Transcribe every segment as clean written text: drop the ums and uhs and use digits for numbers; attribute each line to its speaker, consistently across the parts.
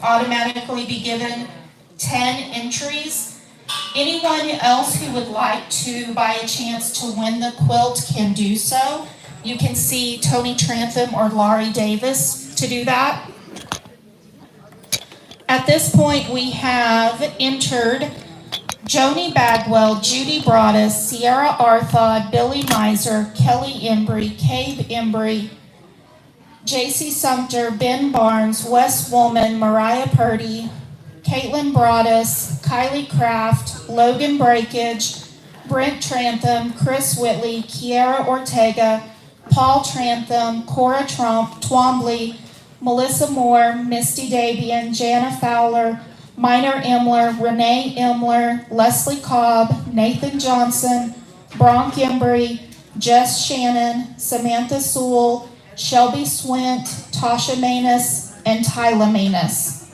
Speaker 1: automatically be given 10 entries. Anyone else who would like to buy a chance to win the quilt can do so. You can see Tony Trantham or Laurie Davis to do that. At this point, we have entered Joni Bagwell, Judy Broaddus, Sierra Arthod, Billy Miser, Kelly Embry, Cabe Embry, J.C. Sumter, Ben Barnes, Wes Woolman, Mariah Purdy, Caitlin Broaddus, Kylie Kraft, Logan Breakage, Brent Trantham, Chris Whitley, Kiara Ortega, Paul Trantham, Cora Trump, Twombly, Melissa Moore, Misty Dabian, Jana Fowler, Minor Imler, Renee Imler, Leslie Cobb, Nathan Johnson, Bronk Embry, Jess Shannon, Samantha Sewell, Shelby Swint, Tasha Manus, and Tyla Manus,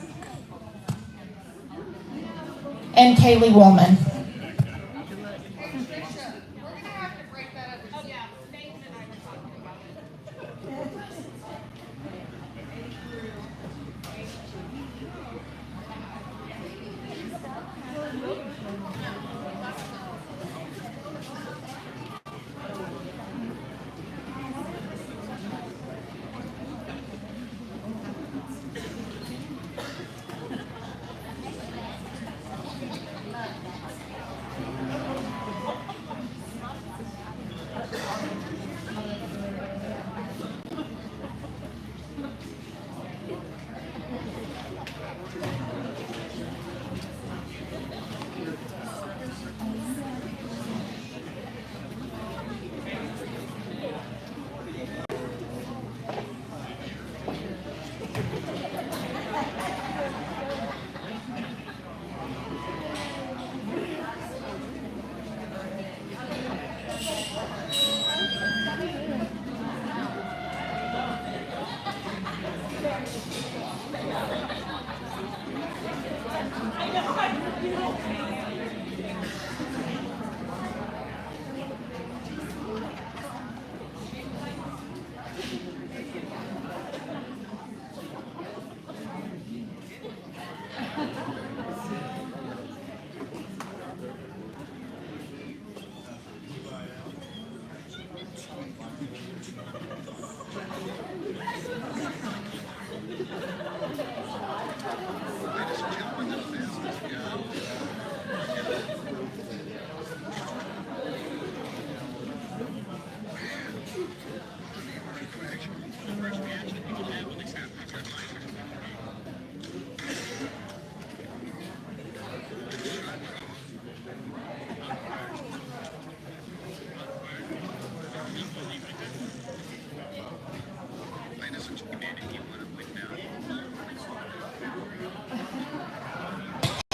Speaker 1: and Kaylee Woolman.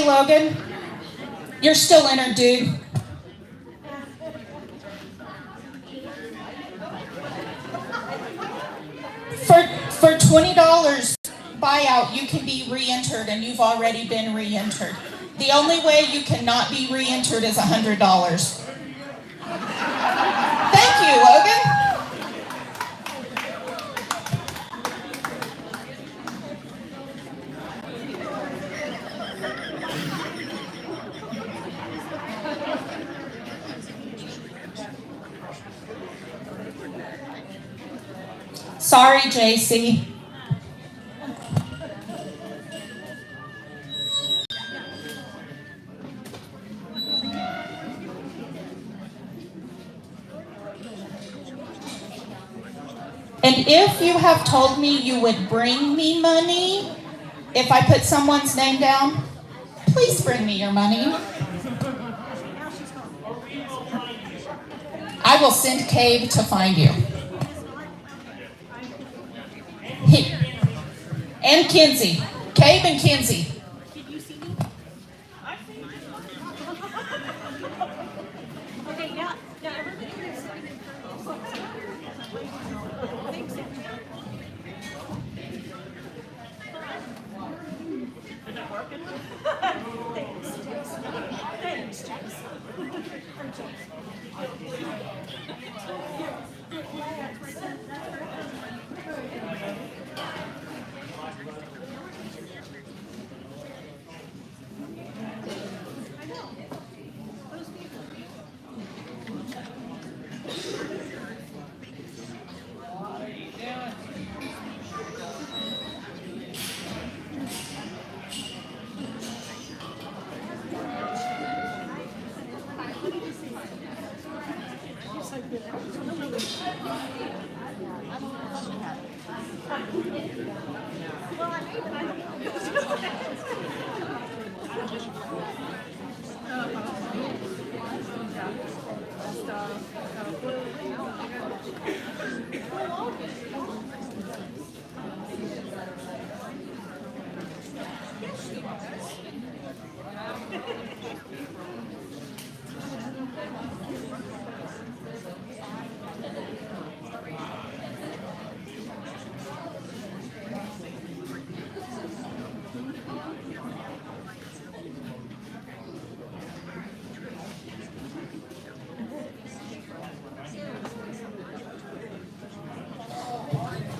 Speaker 1: Logan, you're still entered, dude. For $20 buyout, you can be re-entered, and you've already been re-entered. The only way you cannot be re-entered is $100. Thank you, Logan. Sorry, JC. And if you have told me you would bring me money, if I put someone's name down, please bring me your money. I will send Cabe to find you. And Kinsey. Cabe and Kinsey.
Speaker 2: Did you see me? I've seen you. Okay, now everybody here's thanks. Is that working? Thanks, Jax.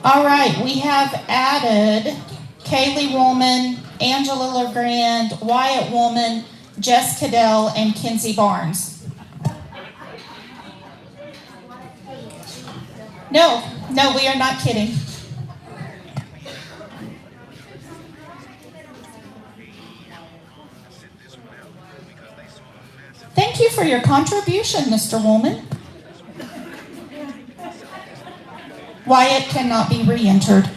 Speaker 1: All right, we have added Kaylee Woolman, Angela LeGrand, Wyatt Woolman, Jess Cadell, and Kinsey Barnes. No, we are not kidding. Thank you for your contribution, Mr. Woolman. Wyatt cannot be re-entered.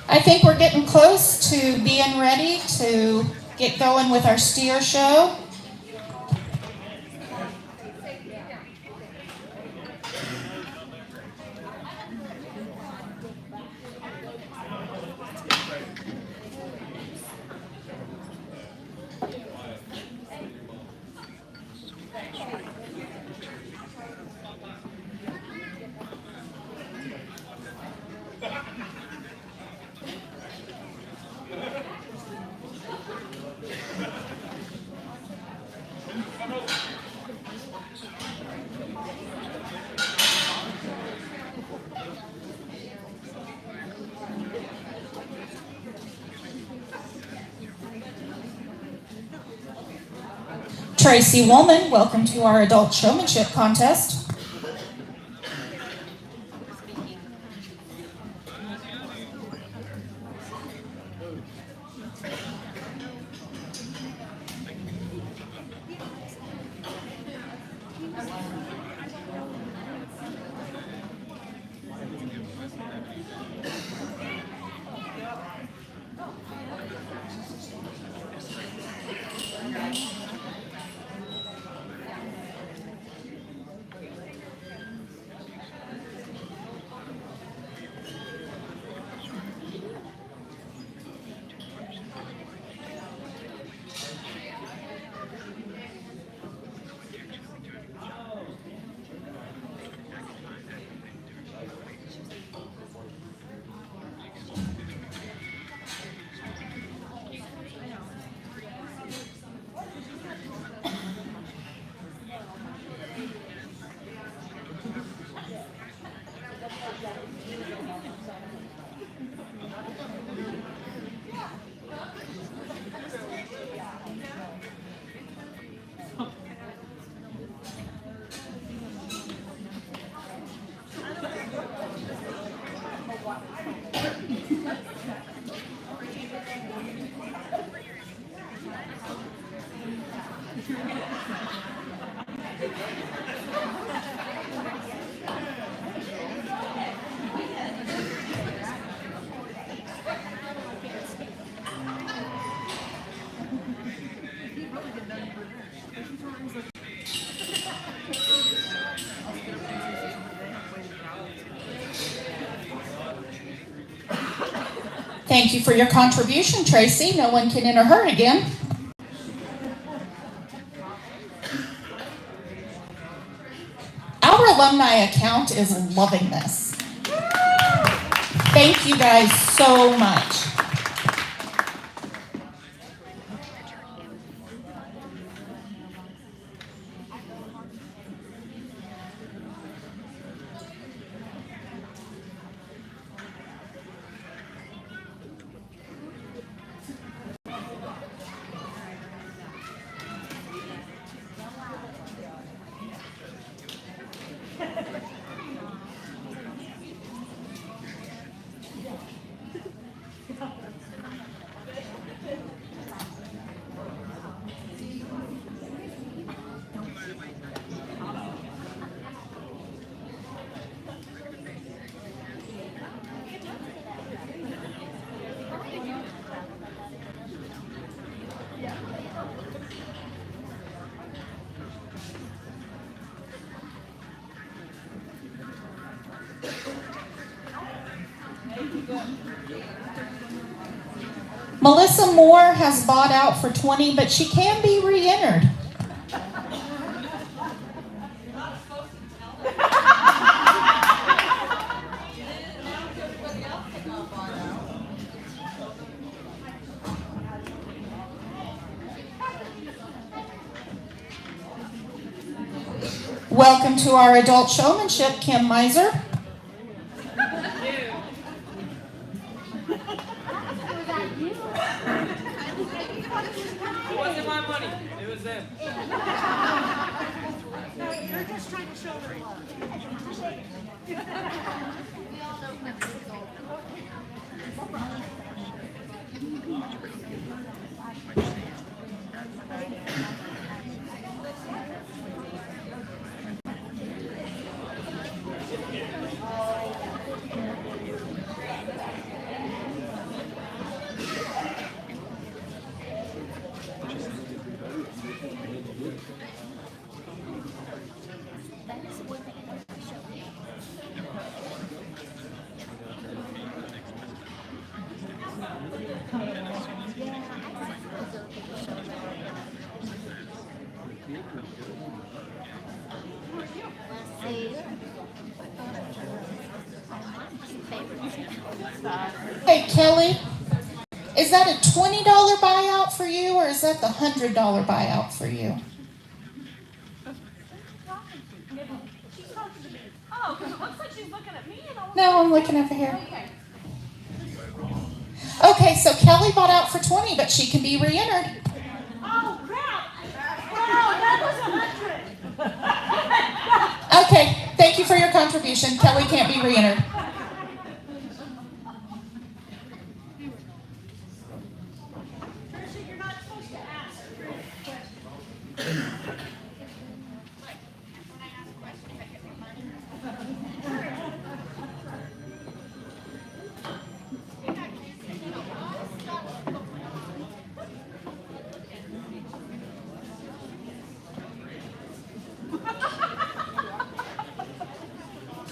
Speaker 1: I think we're getting close to being ready to get going with our steer show. Tracy Woolman, welcome to our adult showmanship contest. Thank you for your contribution, Tracy. No one can enter her again. Our alumni account is loving this. Thank you guys so much. Melissa Moore has bought out for 20, but she can be re-entered. Welcome to our adult showmanship, Kim Miser.
Speaker 3: It wasn't my money. It was them.
Speaker 2: No, you're just trying to show them love.
Speaker 1: Hey, Kelly, is that a $20 buyout for you, or is that the $100 buyout for you?
Speaker 2: She's talking to me. Oh, because it looks like she's looking at me and all.
Speaker 1: No, I'm looking over here.
Speaker 2: Okay.
Speaker 1: Okay, so Kelly bought out for 20, but she can be re-entered.
Speaker 2: Oh, crap. Wow, that was 100.
Speaker 1: Okay, thank you for your contribution. Kelly can't be re-entered.
Speaker 2: Trisha, you're not supposed to ask.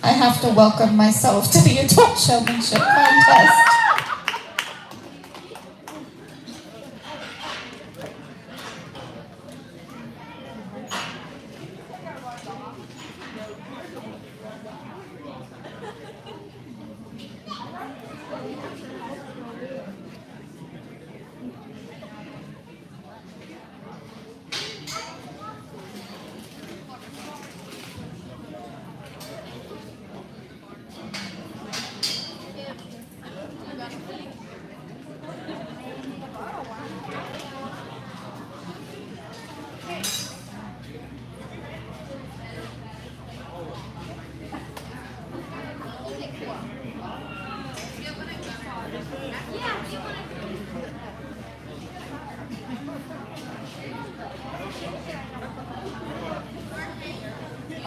Speaker 1: I have to welcome myself to the adult showmanship contest.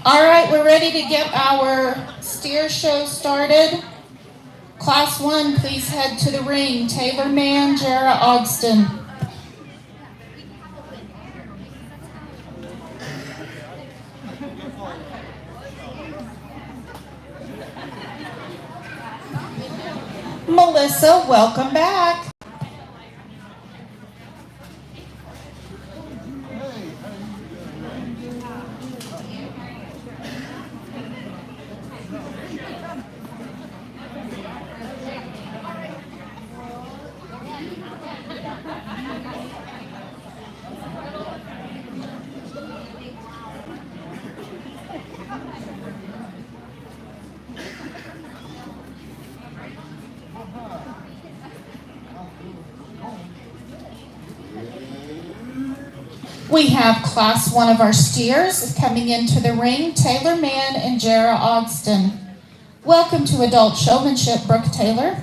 Speaker 1: All right, we're ready to get our steer show started. Class 1, please head to the ring. Taylor Mann, Jara Ogston. Melissa, welcome back. We have Class 1 of our steers coming into the ring, Taylor Mann and Jara Ogston. Welcome to Adult Showmanship, Brooke Taylor.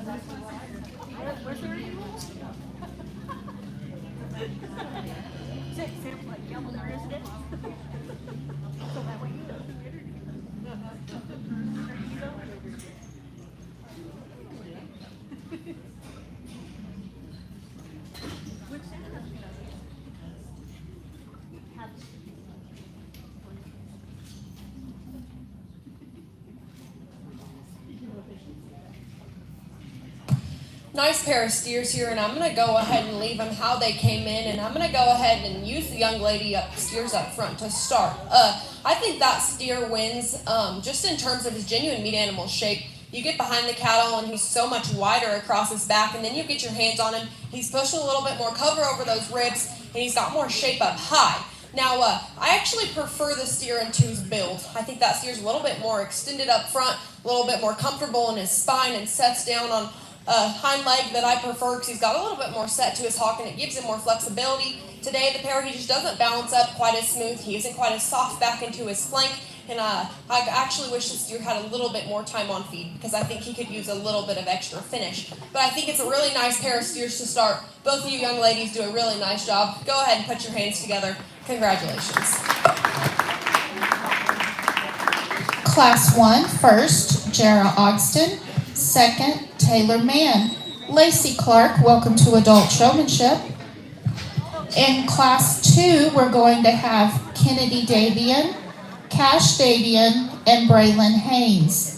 Speaker 2: Where's the original? Sit like yellow resident. So that way you know. Which
Speaker 4: Nice pair of steers here, and I'm going to go ahead and leave them how they came in, and I'm going to go ahead and use the young lady steers up front to start. I think that steer wins just in terms of his genuine meat animal shape. You get behind the cattle, and he's so much wider across his back, and then you get your hands on him. He's pushing a little bit more cover over those ribs, and he's got more shape up high. Now, I actually prefer the steer in two's build. I think that steer's a little bit more extended up front, a little bit more comfortable in his spine, and sets down on hind leg that I prefer because he's got a little bit more set to his hock, and it gives him more flexibility. Today, the pair, he just doesn't balance up quite as smooth. He isn't quite as soft back into his flank, and I actually wish the steer had a little bit more time on feed because I think he could use a little bit of extra finish. But I think it's a really nice pair of steers to start. Both of you young ladies do a really nice job. Go ahead and put your hands together. Congratulations.
Speaker 1: Class 1, first, Jara Ogston. Second, Taylor Mann. Lacey Clark, welcome to Adult Showmanship. In Class 2, we're going to have Kennedy Davian, Cash Davian, and Braylon Haynes.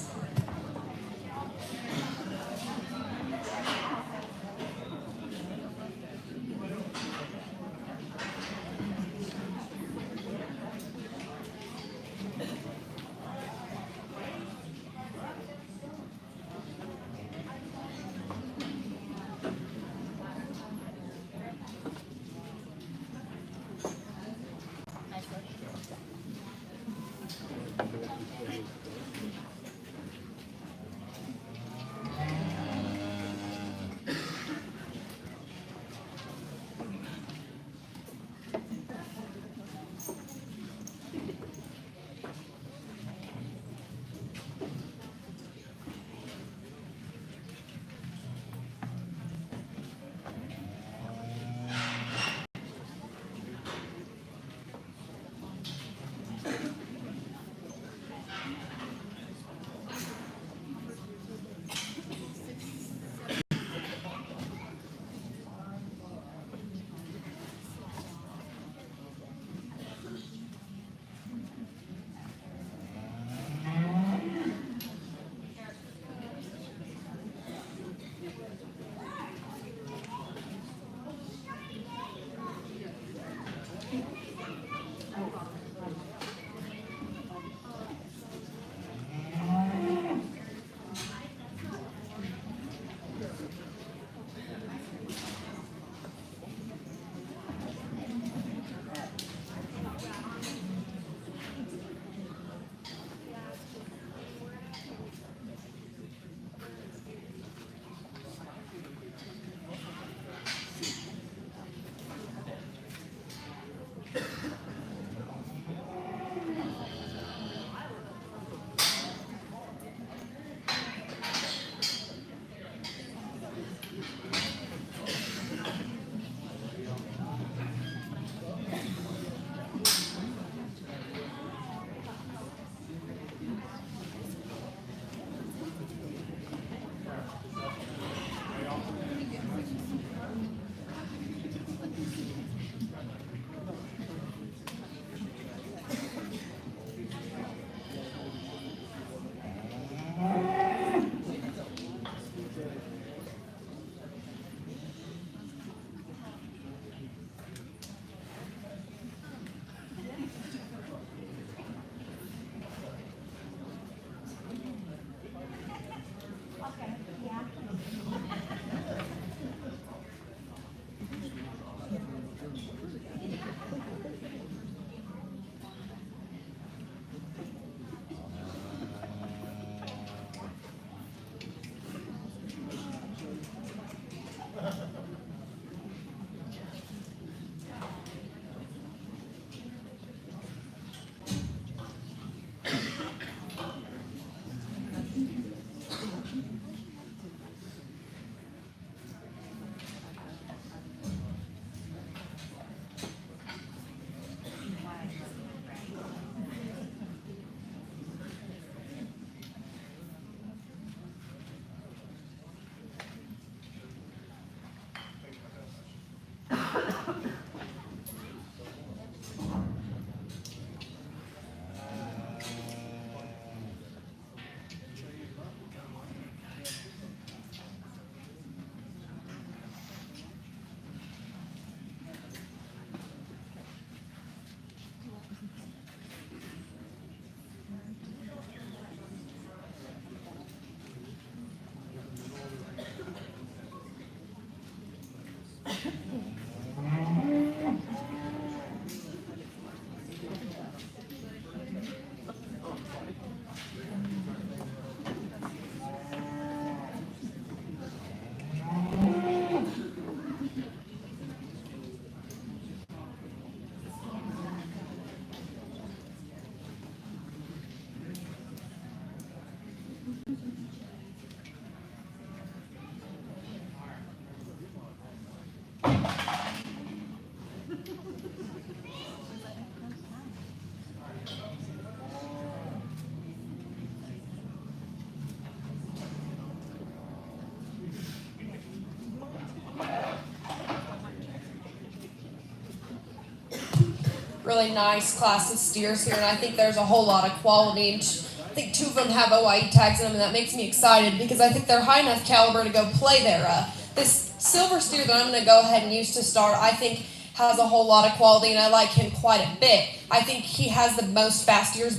Speaker 4: really nice class of steers here, and I think there's a whole lot of quality. And I think 2 of them have OIE tags in them, and that makes me excited because I think they're high enough caliber to go play there. This silver steer that I'm going to go ahead and use to start, I think has a whole lot of quality, and I like him quite a bit. I think he has the most fat steer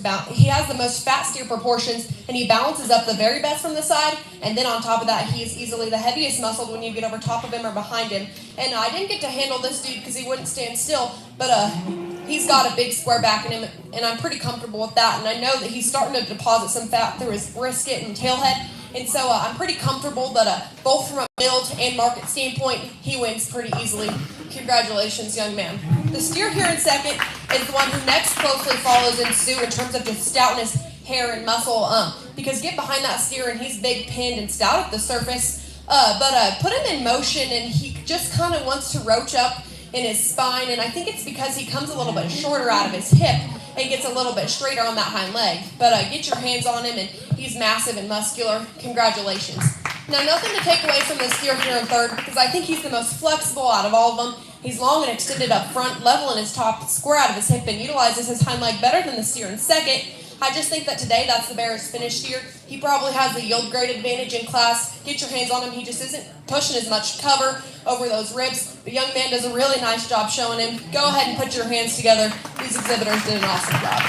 Speaker 4: proportions, and he balances up the very best from the side, and then on top of that, he is easily the heaviest muscled when you get over top of him or behind him. And I didn't get to handle this dude because he wouldn't stand still, but he's got a big square back in him, and I'm pretty comfortable with that, and I know that he's starting to deposit some fat through his brisket and tailhead, and so I'm pretty comfortable that both from a build and market standpoint, he wins pretty easily. Congratulations, young man. The steer here in second is the one who next closely follows in suit in terms of just stoutness, hair, and muscle. Because get behind that steer and he's big, pinned, and stout at the surface. But put him in motion and he just kind of wants to roach up in his spine. And I think it's because he comes a little bit shorter out of his hip and gets a little bit straighter on that hind leg. But get your hands on him and he's massive and muscular. Congratulations. Now, nothing to take away from this steer here in third because I think he's the most flexible out of all of them. He's long and extended up front, level in his top, square out of his hip, and utilizes his hind leg better than the steer in second. I just think that today that's the bear's finish steer. He probably has the yield grade advantage in class. Get your hands on him. He just isn't pushing as much cover over those ribs. The young man does a really nice job showing him. Go ahead and put your hands together. These exhibitors did an awesome job.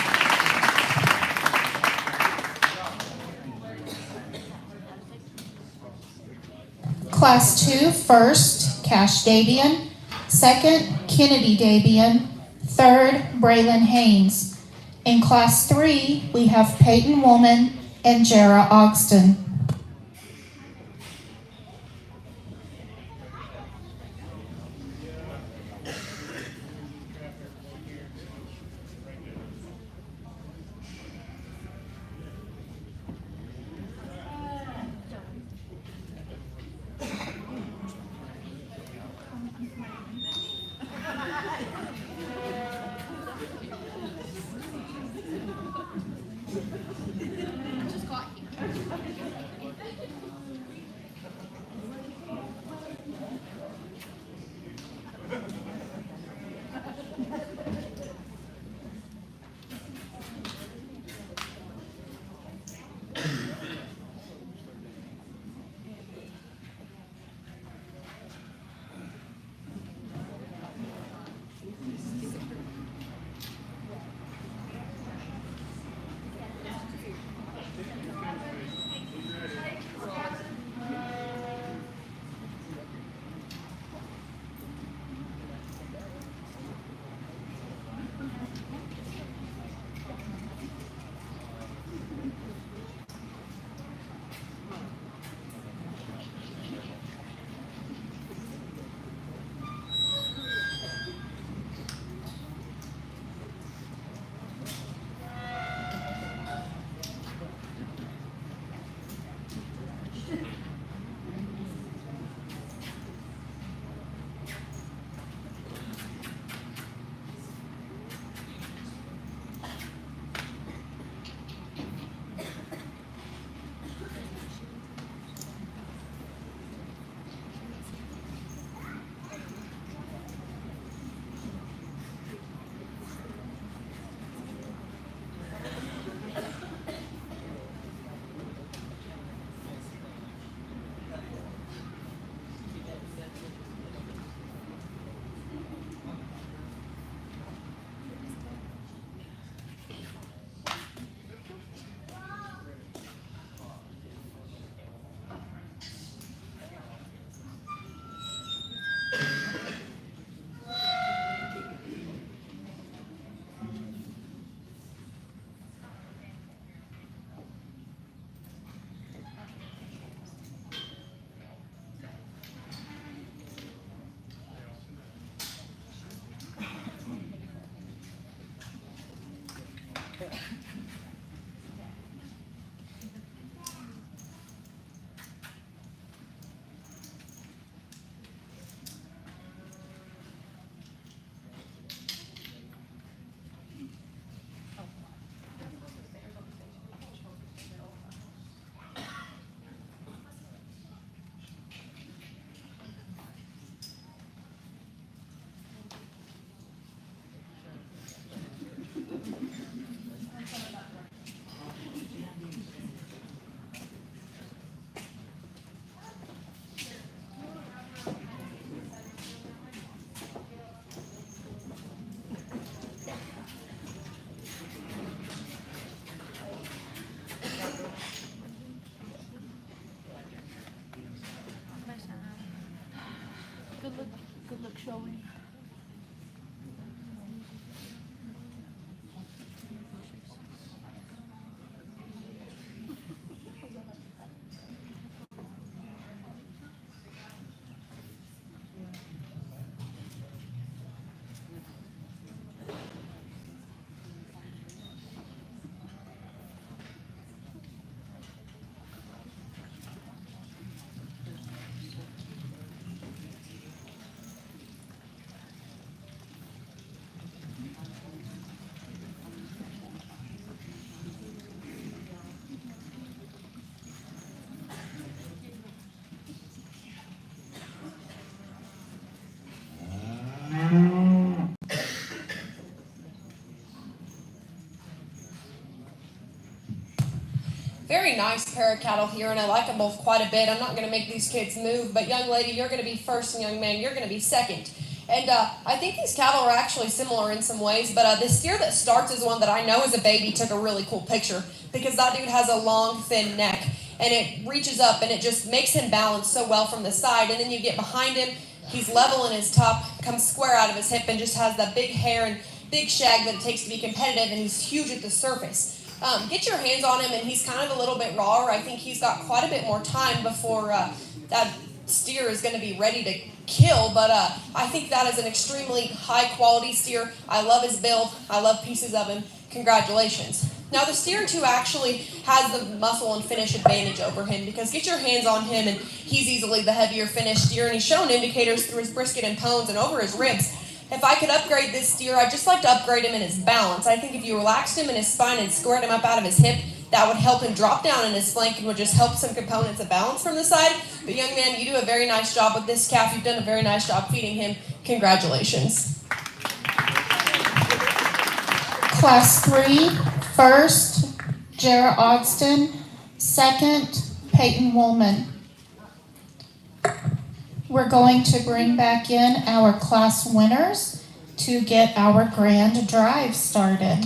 Speaker 1: Class 2, first, Cash Davian. Second, Kennedy Davian. Third, Braylon Haynes. In Class 3, we have Peyton Woolman and Jara Ogston.
Speaker 4: Very nice pair of cattle here, and I like them both quite a bit. I'm not going to make these kids move, but young lady, you're going to be first, and young man, you're going to be second. And I think these cattle are actually similar in some ways, but this steer that starts is one that I know as a baby took a really cool picture, because that dude has a long, thin neck, and it reaches up, and it just makes him balance so well from the side. And then you get behind him, he's level in his top, comes square out of his hip, and just has that big hair and big shag that it takes to be competitive, and he's huge at the surface. Get your hands on him, and he's kind of a little bit raw. I think he's got quite a bit more time before that steer is going to be ready to kill, but I think that is an extremely high quality steer. I love his build. I love pieces of him. Congratulations. Now the steer 2 actually has the muscle and finish advantage over him, because get your hands on him and he's easily the heavier finished steer, and he's shown indicators through his brisket and pones and over his ribs. If I could upgrade this steer, I'd just like to upgrade him in his balance. I think if you relaxed him in his spine and squared him up out of his hip, that would help him drop down in his flank and would just help some components of balance from the side. But young man, you do a very nice job with this calf. You've done a very nice job feeding him. Congratulations.
Speaker 1: Class 3, first, Jara Ogston. Second, Peyton Woolman. We're going to bring back in our class winners to get our grand drive started.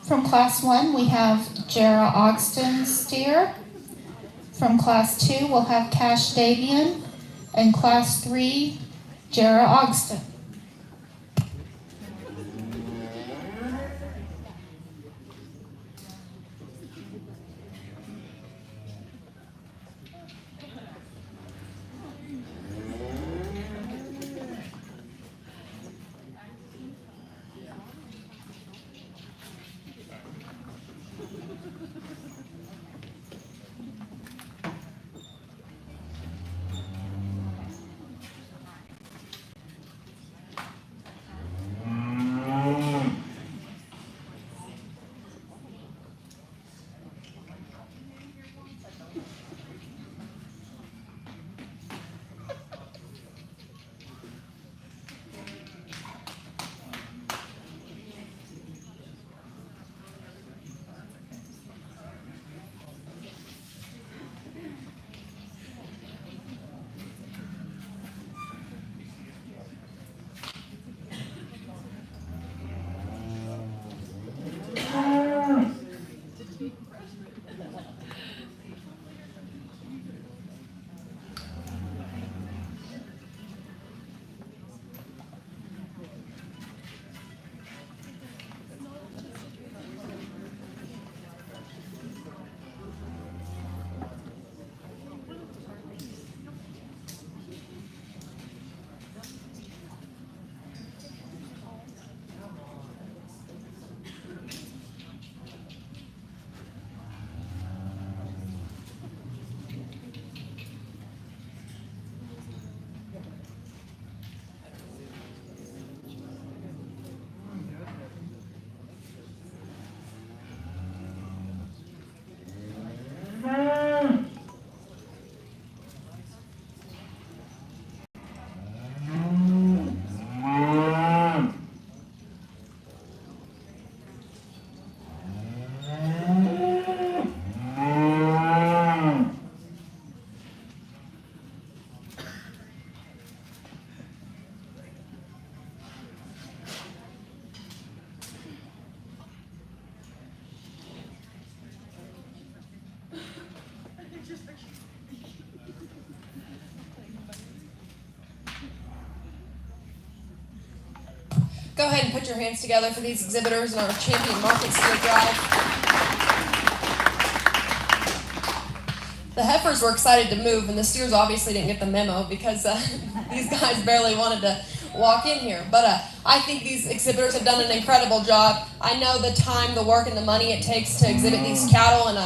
Speaker 1: From class 1, we have Jara Ogston steer. From class 2, we'll have Cash Davian. And class 3, Jara Ogston.
Speaker 4: Go ahead and put your hands together for these exhibitors in our Champion Market Steer Drive. The heifers were excited to move, and the steers obviously didn't get the memo because these guys barely wanted to walk in here. But I think these exhibitors have done an incredible job. I know the time, the work, and the money it takes to exhibit these cattle, and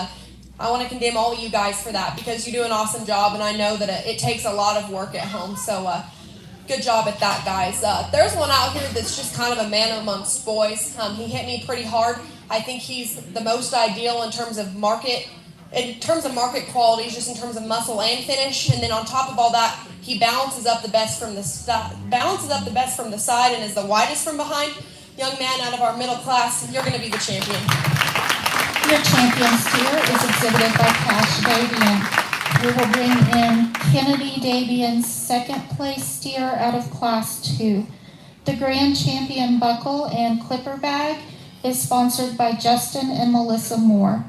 Speaker 4: I want to condemn all of you guys for that because you do an awesome job, and I know that it takes a lot of work at home. So good job at that, guys. There's one out here that's just kind of a man amongst boys. He hit me pretty hard. I think he's the most ideal in terms of market qualities, just in terms of muscle and finish. And then on top of all that, he balances up the best from the side and is the widest from behind. Young man out of our middle class, you're going to be the champion.
Speaker 1: Your champion steer is exhibited by Cash Davian. We will bring in Kennedy Davian's second place steer out of Class 2. The Grand Champion buckle and clipper bag is sponsored by Justin and Melissa Moore.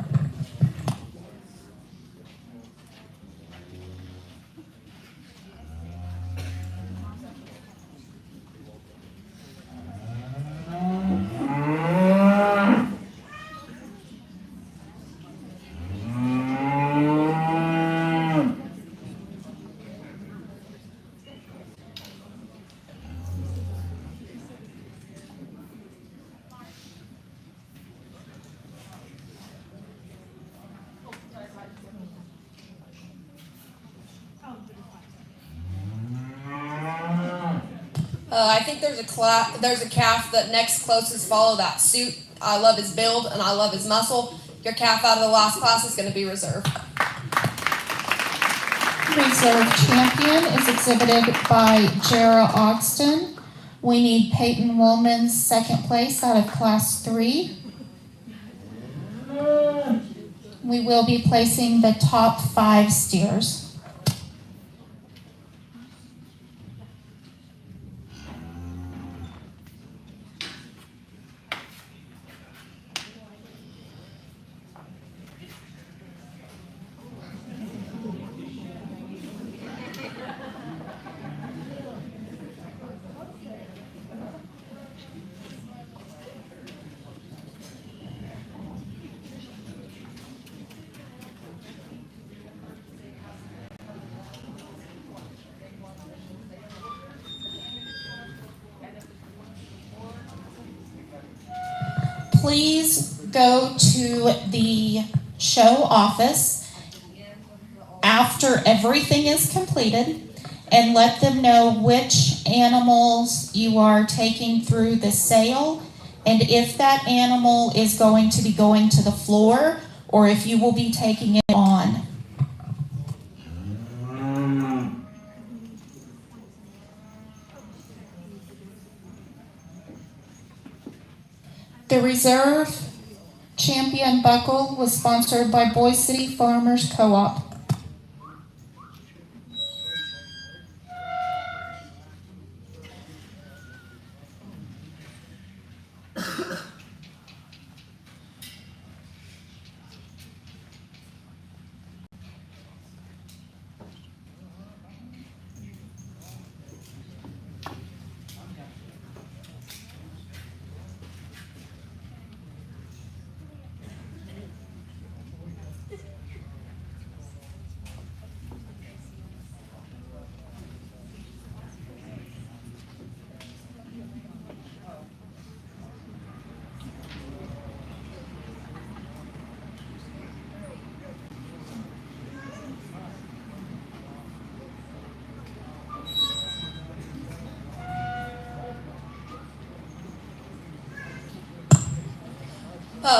Speaker 4: I think there's a calf that next closest follow that suit. I love his build and I love his muscle. Your calf out of the last class is going to be reserve.
Speaker 1: Reserve champion is exhibited by Jara Ogston. We need Peyton Woolman's second place out of Class 3. We will be placing the top 5 steers. Please go to the show office after everything is completed and let them know which animals you are taking through the sale and if that animal is going to be going to the floor or if you will be taking it on. The Reserve Champion buckle was sponsored by Boise Farmers Co-op.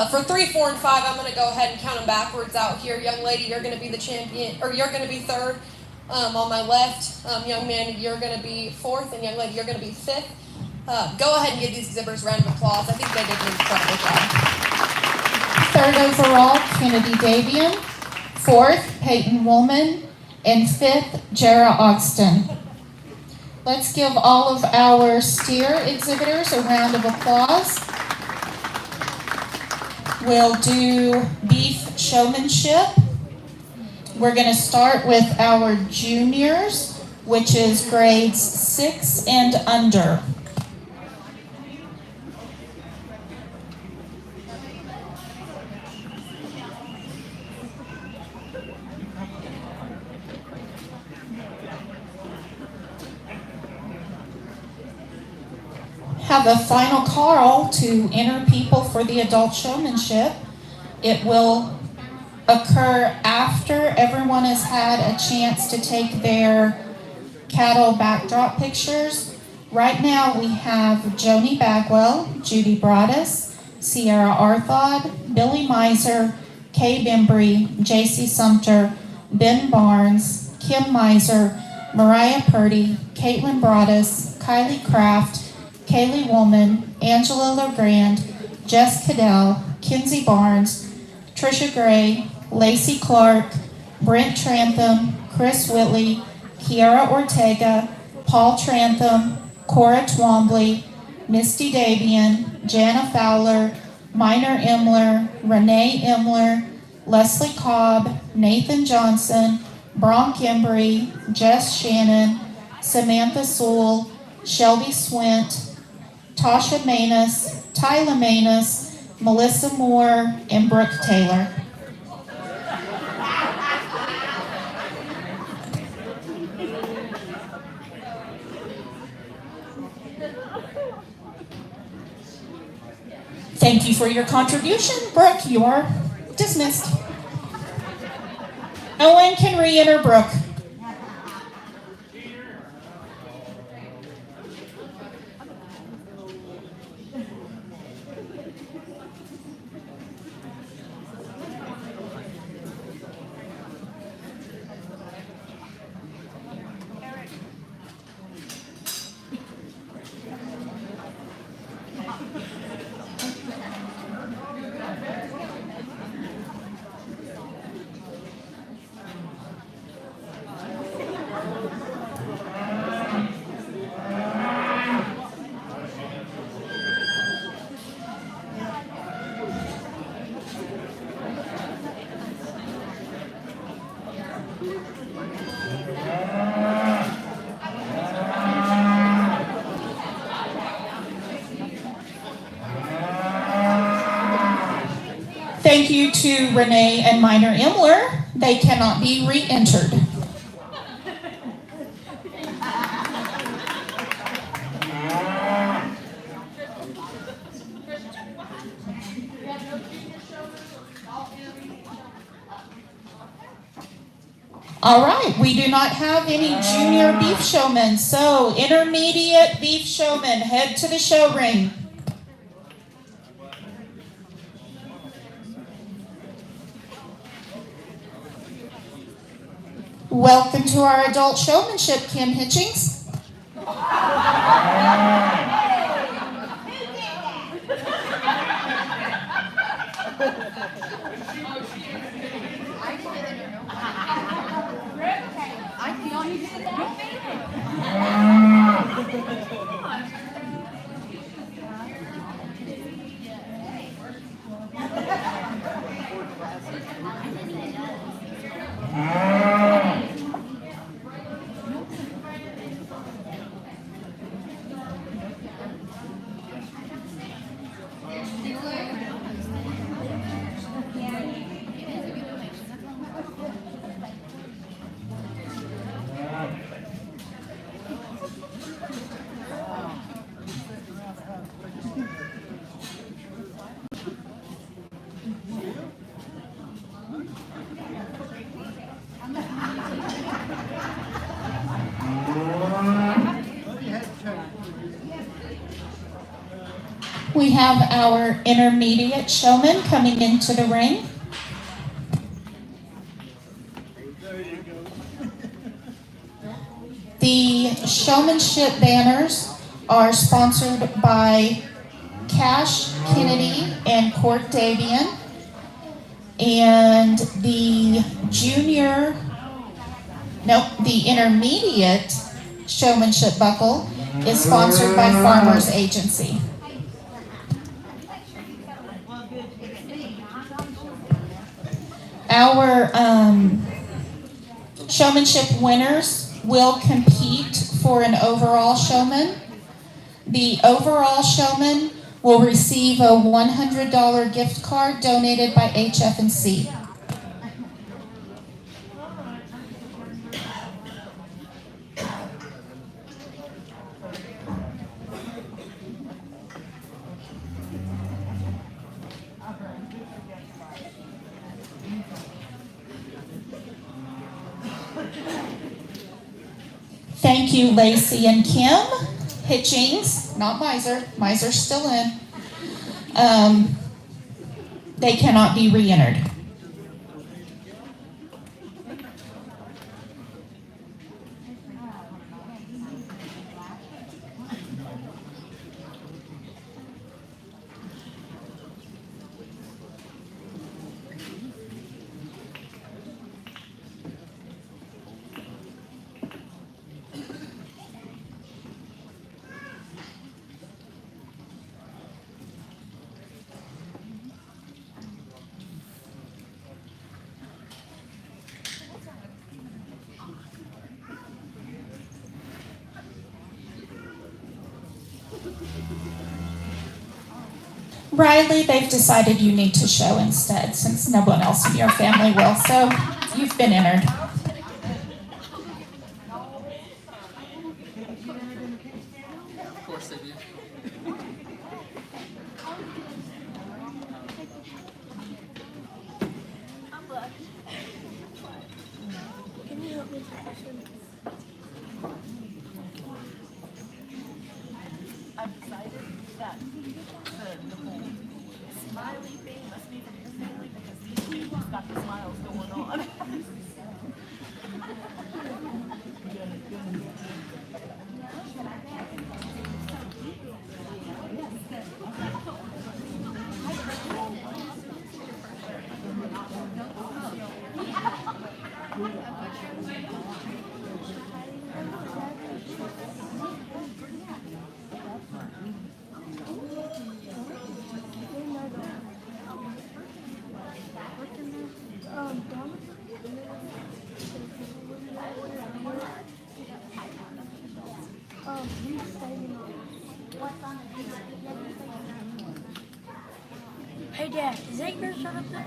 Speaker 1: For 3, 4, and 5, I'm going to go ahead and count them backwards out here. Young lady, you're going to be the champion, or you're going to be third. On my left, young man, you're going to be fourth, and young lady, you're going to be fifth. Go ahead and give these exhibitors a round of applause. I think they did an incredible job. Third overall, Kennedy Davian. Fourth, Peyton Woolman. And fifth, Jara Ogston. Let's give all of our steer exhibitors a round of applause. We'll do beef showmanship. We're going to start with our juniors, which is grades 6 and under. have a final call to enter people for the adult showmanship. It will occur after everyone has had a chance to take their cattle backdrop pictures. Right now we have Joni Bagwell, Judy Broaddus, Sierra Arthod, Billy Miser, Kay Bembry, JC Sumter, Ben Barnes, Kim Miser, Mariah Purdy, Caitlin Broaddus, Kylie Kraft, Kaylee Woolman, Angela LeGrand, Jess Cadell, Kinsey Barnes, Trisha Gray, Lacey Clark, Brent Trantham, Chris Whitley, Kiara Ortega, Paul Trantham, Cora Twombly, Misty Davian, Jana Fowler, Minor Imler, Renee Imler, Leslie Cobb, Nathan Johnson, Bronk Embry, Jess Shannon, Samantha Sewell, Shelby Swint, Tasha Manus, Tyler Manus, Melissa Moore, and Brooke Taylor. Thank you for your contribution. Brooke, you are dismissed. No one can re-enter Brooke. Thank you to Renee and Minor Imler. They cannot be re-entered. All right, we do not have any junior beef showmen, so intermediate beef showmen, head to the show ring. Welcome to our adult showmanship, Kim Hitchings. We have our intermediate showman coming into the ring. The showmanship banners are sponsored by Cash Kennedy and Court Davian. And the intermediate showmanship buckle is sponsored by Farmers Agency. Our showmanship winners will compete for an overall showman. The overall showman will receive a $100 gift card donated by HF&C. Thank you, Lacey and Kim. Hitchings, not Miser. Miser's still in. They cannot be re-entered. Riley, they've decided you need to show instead since no one else in your family will, so you've been entered.
Speaker 3: Of course they do.
Speaker 2: Can you help me with questions? I've decided that the whole smiley thing must be from your family because these people's got the smiles going on. Hey Dad, is that your shut up there?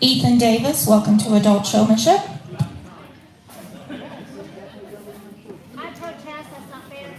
Speaker 1: Ethan Davis, welcome to Adult Showmanship.
Speaker 2: I protest, that's not fair.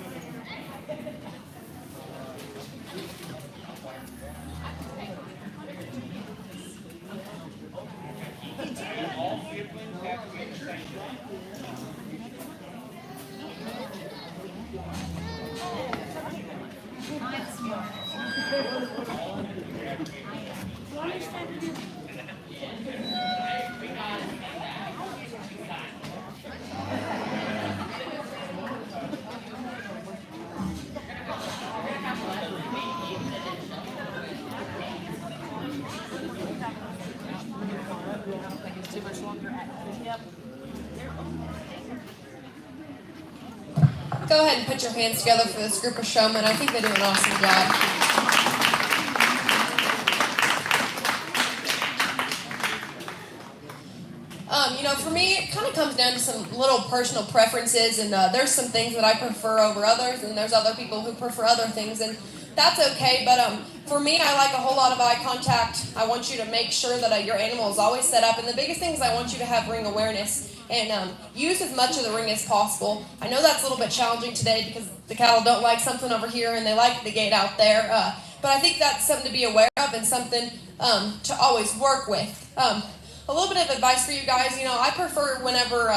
Speaker 3: Too much longer. Yep.
Speaker 4: Go ahead and put your hands together for this group of showmen. I think they do an awesome job. For me, it kind of comes down to some little personal preferences, and there's some things that I prefer over others, and there's other people who prefer other things, and that's okay. But for me, I like a whole lot of eye contact. I want you to make sure that your animal is always set up, and the biggest thing is I want you to have ring awareness and use as much of the ring as possible. I know that's a little bit challenging today because the cattle don't like something over here and they like the gate out there. but I think that's something to be aware of and something to always work with. A little bit of advice for you guys. I prefer whenever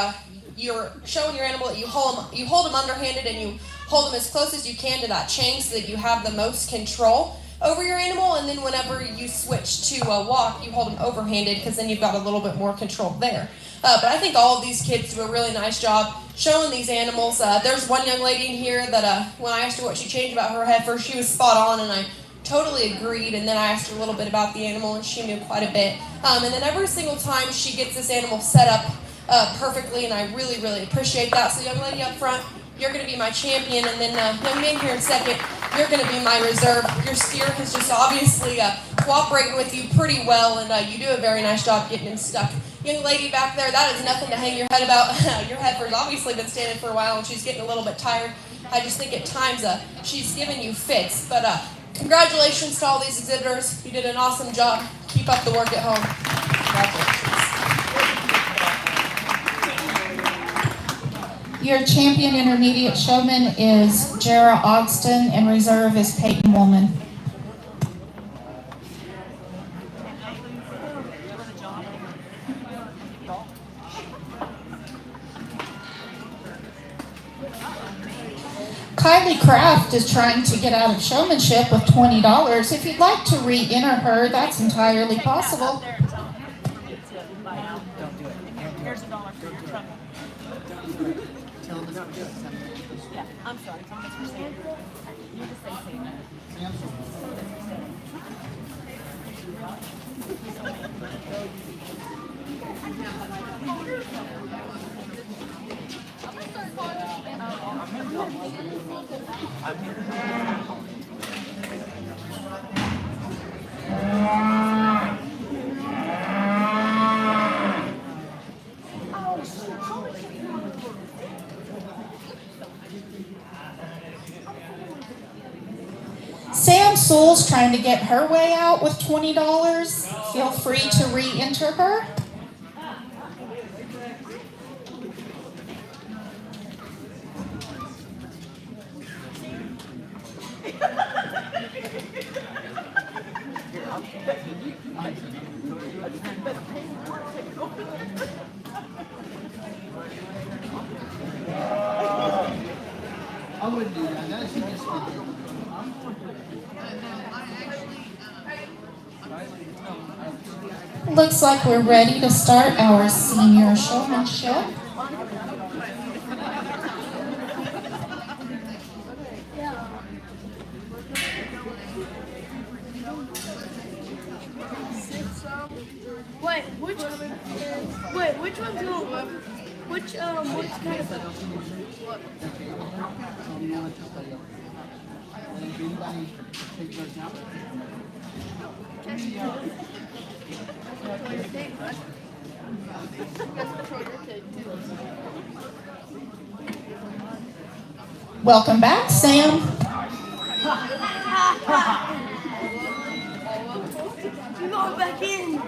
Speaker 4: you're showing your animal that you hold them underhanded and you hold them as close as you can to that chain so that you have the most control over your animal. And then whenever you switch to a walk, you hold them overhanded because then you've got a little bit more control there. But I think all of these kids do a really nice job showing these animals. There's one young lady in here that when I asked her what she changed about her heifer, she was spot on, and I totally agreed. And then I asked her a little bit about the animal, and she knew quite a bit. And then every single time she gets this animal set up perfectly, and I really, really appreciate that. So young lady up front, you're going to be my champion, and then young man here in second, you're going to be my reserve. Your steer has just obviously cooperated with you pretty well, and you do a very nice job getting him stuck. Young lady back there, that is nothing to hang your head about. Your heifer's obviously been standing for a while, and she's getting a little bit tired. I just think at times she's giving you fits. But congratulations to all these exhibitors. You did an awesome job. Keep up the work at home. Congratulations.
Speaker 1: Your champion intermediate showman is Jara Ogston, and reserve is Peyton Woolman. Kylie Kraft is trying to get out of showmanship with $20. If you'd like to re-enter her, that's entirely possible.
Speaker 2: Here's $1 for your trouble. Yeah, I'm sorry. Tell them it's for Sandra. You just say Sandra.
Speaker 1: Sam Sewell's trying to get her way out with $20. Feel free to re-enter her.
Speaker 5: I wouldn't do that. That should just be.
Speaker 1: Looks like we're ready to start our senior showmanship.
Speaker 6: Which one's going? Which kind of?
Speaker 1: Welcome back, Sam.
Speaker 6: You're going back in.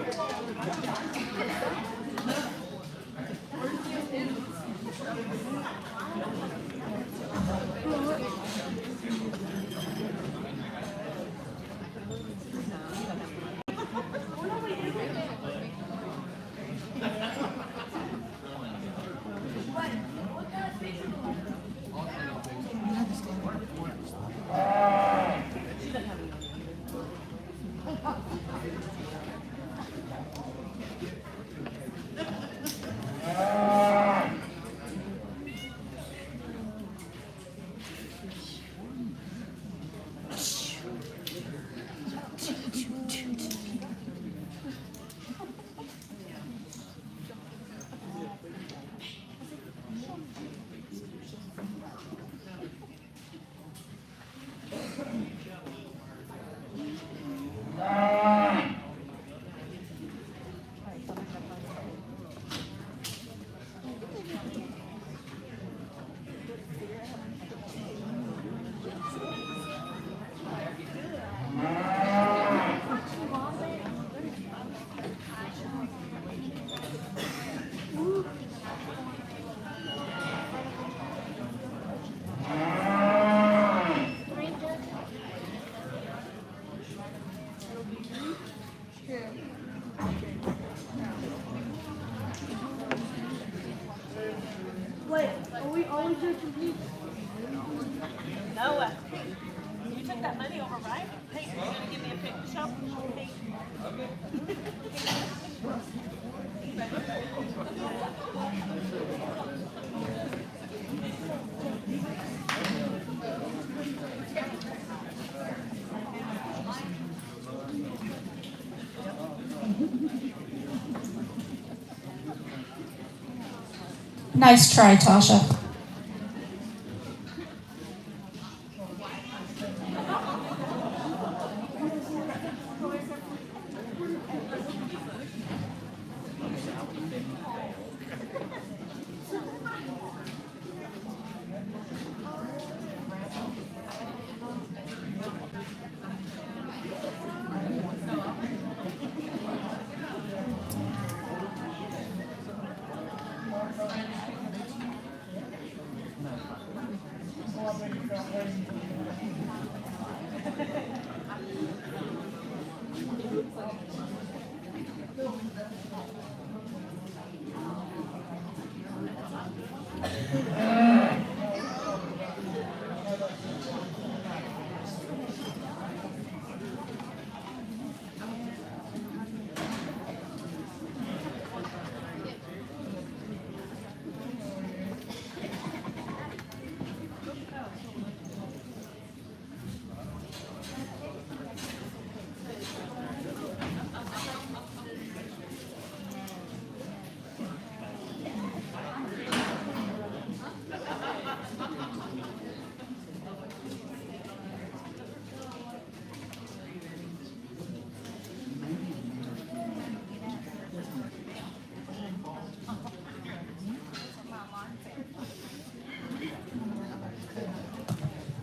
Speaker 2: Noah, you took that money over, right? Hey, are you gonna give me a picture? Hey.
Speaker 1: Nice try, Tasha.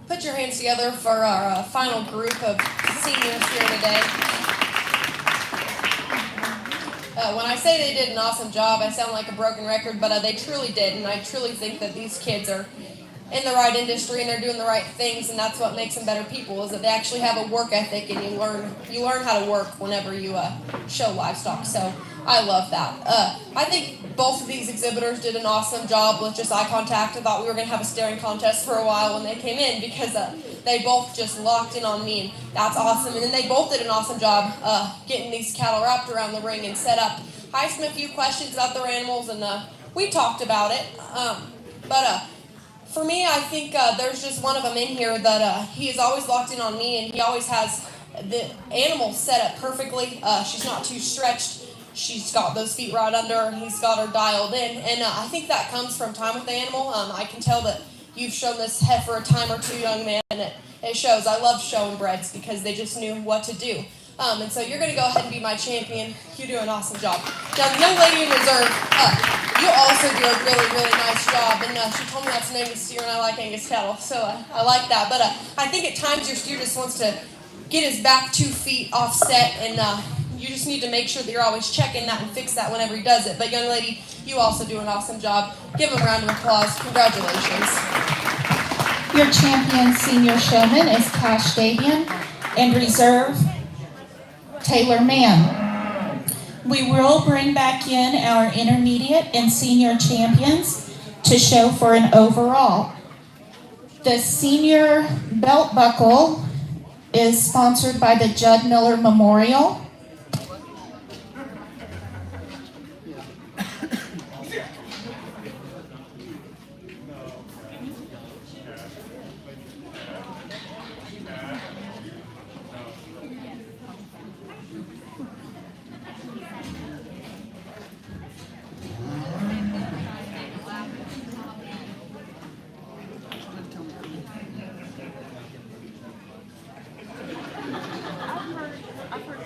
Speaker 4: Put your hands together for our final group of seniors here today. When I say they did an awesome job, I sound like a broken record, but they truly did, and I truly think that these kids are in the right industry and they're doing the right things, and that's what makes them better people, is that they actually have a work ethic, and you learn how to work whenever you show livestock. So I love that. I think both of these exhibitors did an awesome job with just eye contact. I thought we were going to have a staring contest for a while when they came in, because they both just locked in on me, and that's awesome. And then they both did an awesome job getting these cattle wrapped around the ring and set up. I asked them a few questions about their animals, and we talked about it. But for me, I think there's just one of them in here that he is always locked in on me, and he always has the animal set up perfectly. She's not too stretched. She's got those feet right under her, and he's got her dialed in. And I think that comes from time with the animal. I can tell that you've shown this heifer a time or two, young man, and it shows. I love showing breds because they just knew what to do. And so you're going to go ahead and be my champion. You do an awesome job. Now, the young lady in reserve, you also do a really, really nice job. And she told me that's the name of the steer, and I like Angus cattle. So I like that. But I think at times your steer just wants to get his back 2 feet offset, and you just need to make sure that you're always checking that and fix that whenever he does it. But young lady, you also do an awesome job. Give him a round of applause. Congratulations.
Speaker 1: Your champion senior showman is Cash Davian, and reserve Taylor Mann. We will bring back in our intermediate and senior champions to show for an overall. The senior belt buckle is sponsored by the Judd Miller Memorial.
Speaker 2: I've heard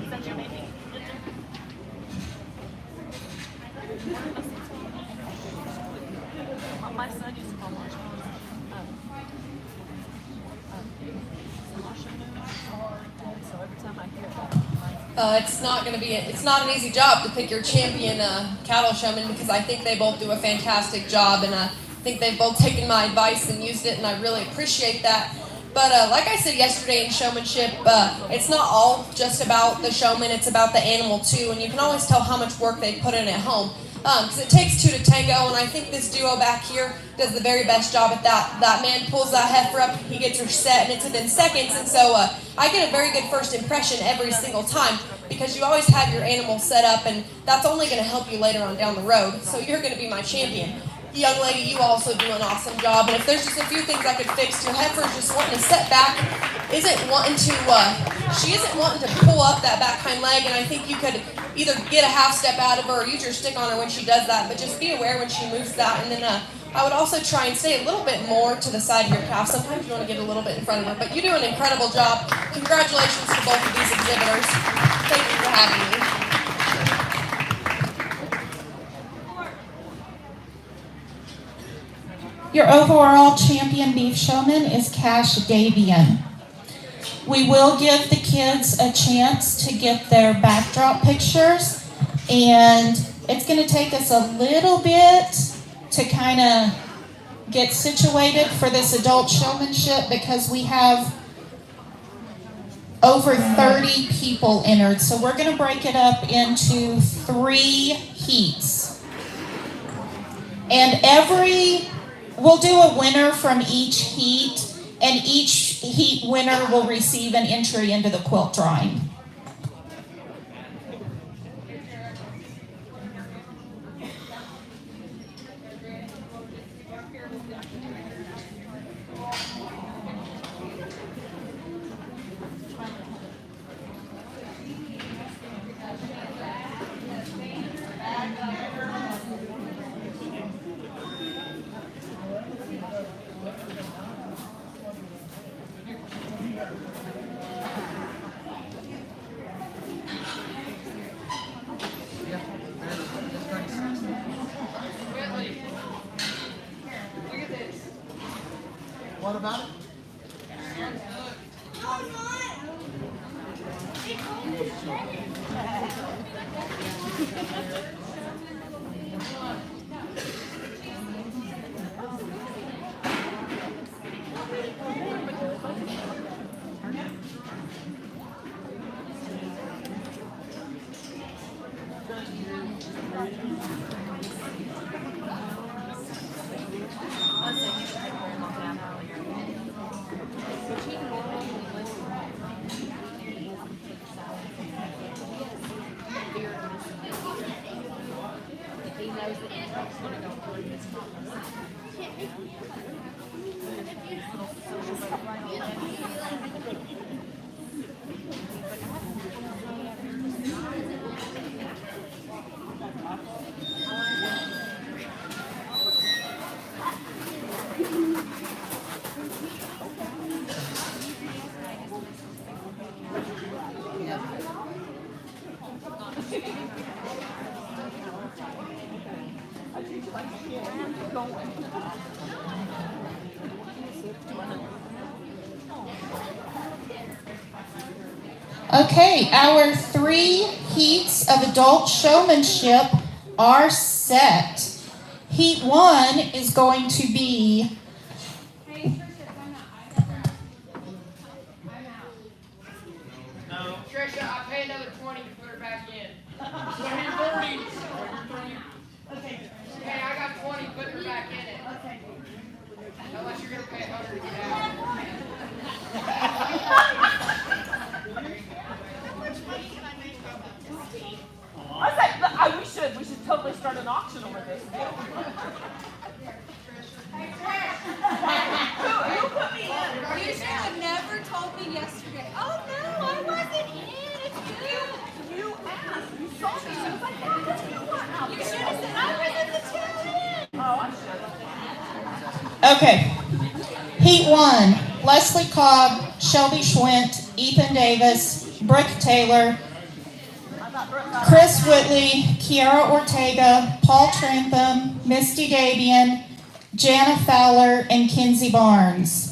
Speaker 2: Is that your baby? My son used to call marshmallows. So every time I hear that,
Speaker 4: It's not an easy job to pick your champion cattle showman, because I think they both do a fantastic job, and I think they've both taken my advice and used it, and I really appreciate that. But like I said yesterday in showmanship, it's not all just about the showman, it's about the animal too, and you can always tell how much work they put in at home. Because it takes two to tango, and I think this duo back here does the very best job at that. That man pulls that heifer up, he gets her set, and it's within seconds, and so I get a very good first impression every single time, because you always have your animal set up, and that's only going to help you later on down the road, so you're going to be my champion. Young lady, you also do an awesome job, and if there's just a few things I could fix, your heifer's just wanting to set back, she isn't wanting to pull up that back hind leg, and I think you could either get a half step out of her or use your stick on her when she does that, but just be aware when she moves that, and then I would also try and stay a little bit more to the side of your calf. Sometimes you want to get a little bit in front of her, but you do an incredible job. Congratulations to both of these exhibitors. Thank you for having me.
Speaker 1: Your overall champion beef showman is Cash Davian. We will give the kids a chance to get their backdrop pictures, and it's going to take us a little bit to kind of get situated for this adult showmanship, because we have over 30 people entered. So we're going to break it up into 3 heats. And we'll do a winner from each heat, and each heat winner will receive an entry into the quilt drawing.
Speaker 5: What about it?
Speaker 1: Okay, our 3 heats of adult showmanship are set. Heat 1 is going to be
Speaker 7: Trisha, I pay another 20 to put her back in. Okay, I got 20 putting her back in it. Okay. Unless you're going to pay 100 to get out.
Speaker 2: we should totally start an auction over this. Who put me in?
Speaker 8: You should have never told me yesterday. Oh no, I wasn't in. It's good.
Speaker 2: You asked. You saw me. I was like, yeah, what do you want out
Speaker 8: You
Speaker 2: there?
Speaker 8: should have said I was in the 2 in.
Speaker 2: Oh, I should have.
Speaker 1: Okay. Heat 1, Leslie Cobb, Shelby Schwint, Ethan Davis, Brooke Taylor, Chris Whitley, Kiara Ortega, Paul Trantham, Misty Davian, Jana Fowler, and Kinsey Barnes.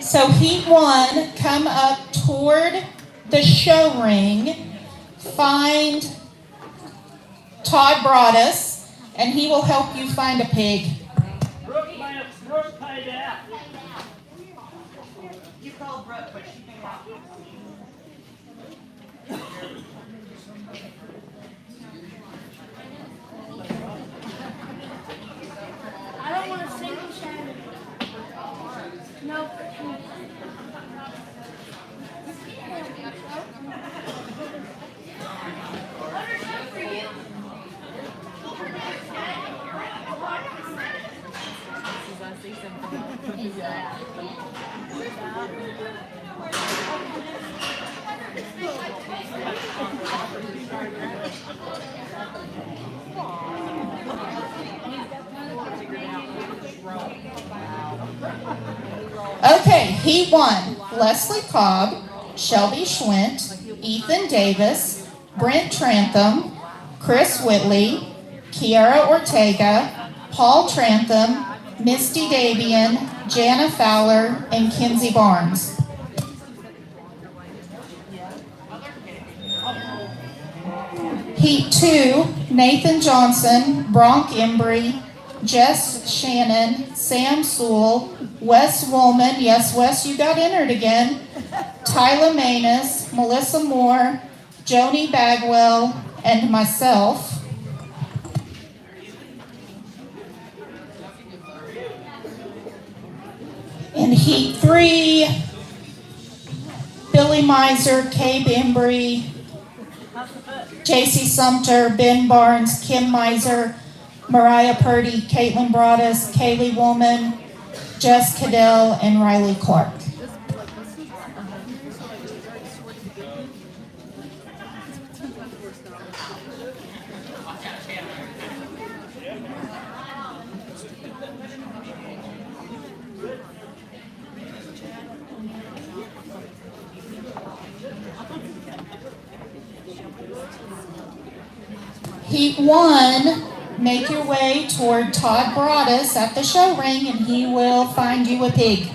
Speaker 1: So Heat 1, come up toward the show ring, find Todd Broadus, and he will help you find a pig.
Speaker 2: Brooke paid out. You called Brooke, but she paid out.
Speaker 6: I don't want a single shadow. Nope.
Speaker 1: Okay, Heat 1, Leslie Cobb, Shelby Schwint, Ethan Davis, Brent Trantham, Chris Whitley, Kiara Ortega, Paul Trantham, Misty Davian, Jana Fowler, and Kinsey Barnes. Heat 2, Nathan Johnson, Bronk Embry, Jess Shannon, Sam Sewell, Wes Woolman, yes Wes, you got entered again, Tyler Manus, Melissa Moore, Joni Bagwell, and myself. In Heat 3, Billy Miser, Cabe Embry, JC Sumter, Ben Barnes, Kim Miser, Mariah Purdy, Caitlin Broadus, Kaylee Woolman, Jess Cadell, and Riley Clark. Heat 1, make your way toward Todd Broadus at the show ring and he will find you a pig.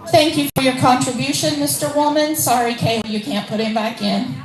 Speaker 1: Thank you for your contribution, Mr. Woolman. Sorry, Kaylee, you can't put him back in.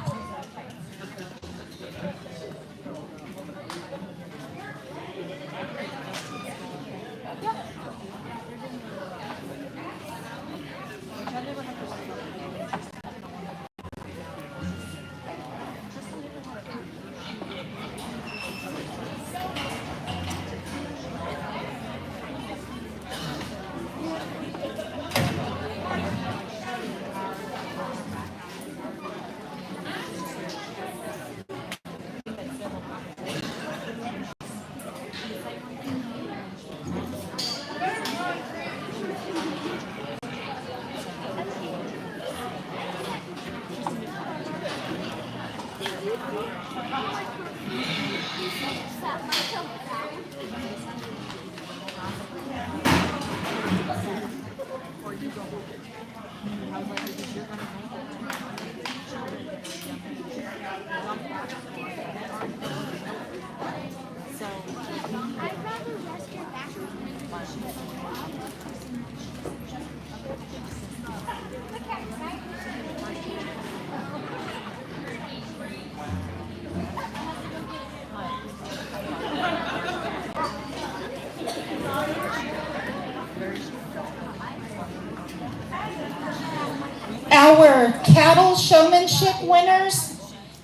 Speaker 1: Our cattle showmanship winners,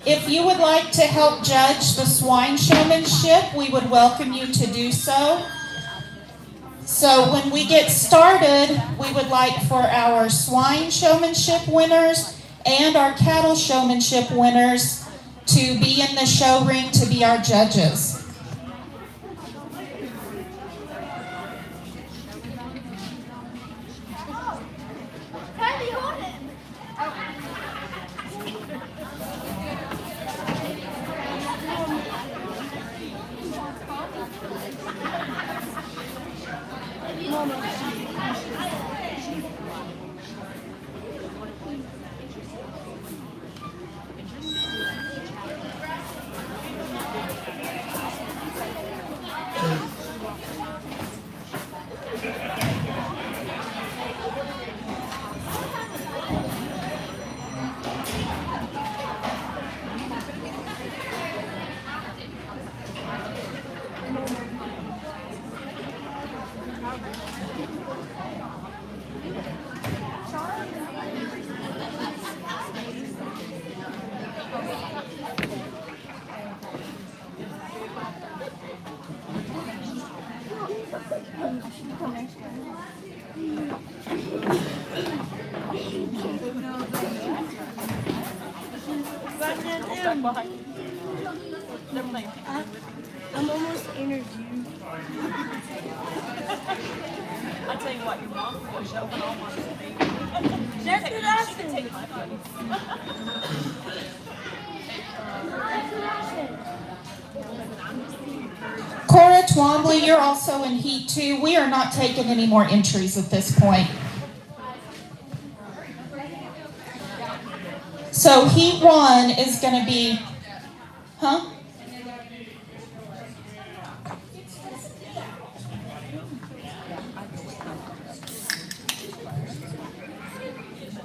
Speaker 1: if you would like to help judge the swine showmanship, we would welcome you to do so. So when we get started, we would like for our swine showmanship winners and our cattle showmanship winners to be in the show ring to be our judges.
Speaker 6: Kylie, hold it. I'm almost interviewed.
Speaker 2: I tell you what, your mom will show when all wants to be.
Speaker 6: That's what I
Speaker 2: She can
Speaker 6: said.
Speaker 2: take my photos.
Speaker 6: That's what I said.
Speaker 1: Cora Twombly, you're also in Heat 2. We are not taking any more entries at this point. So Heat 1 is going to be, huh?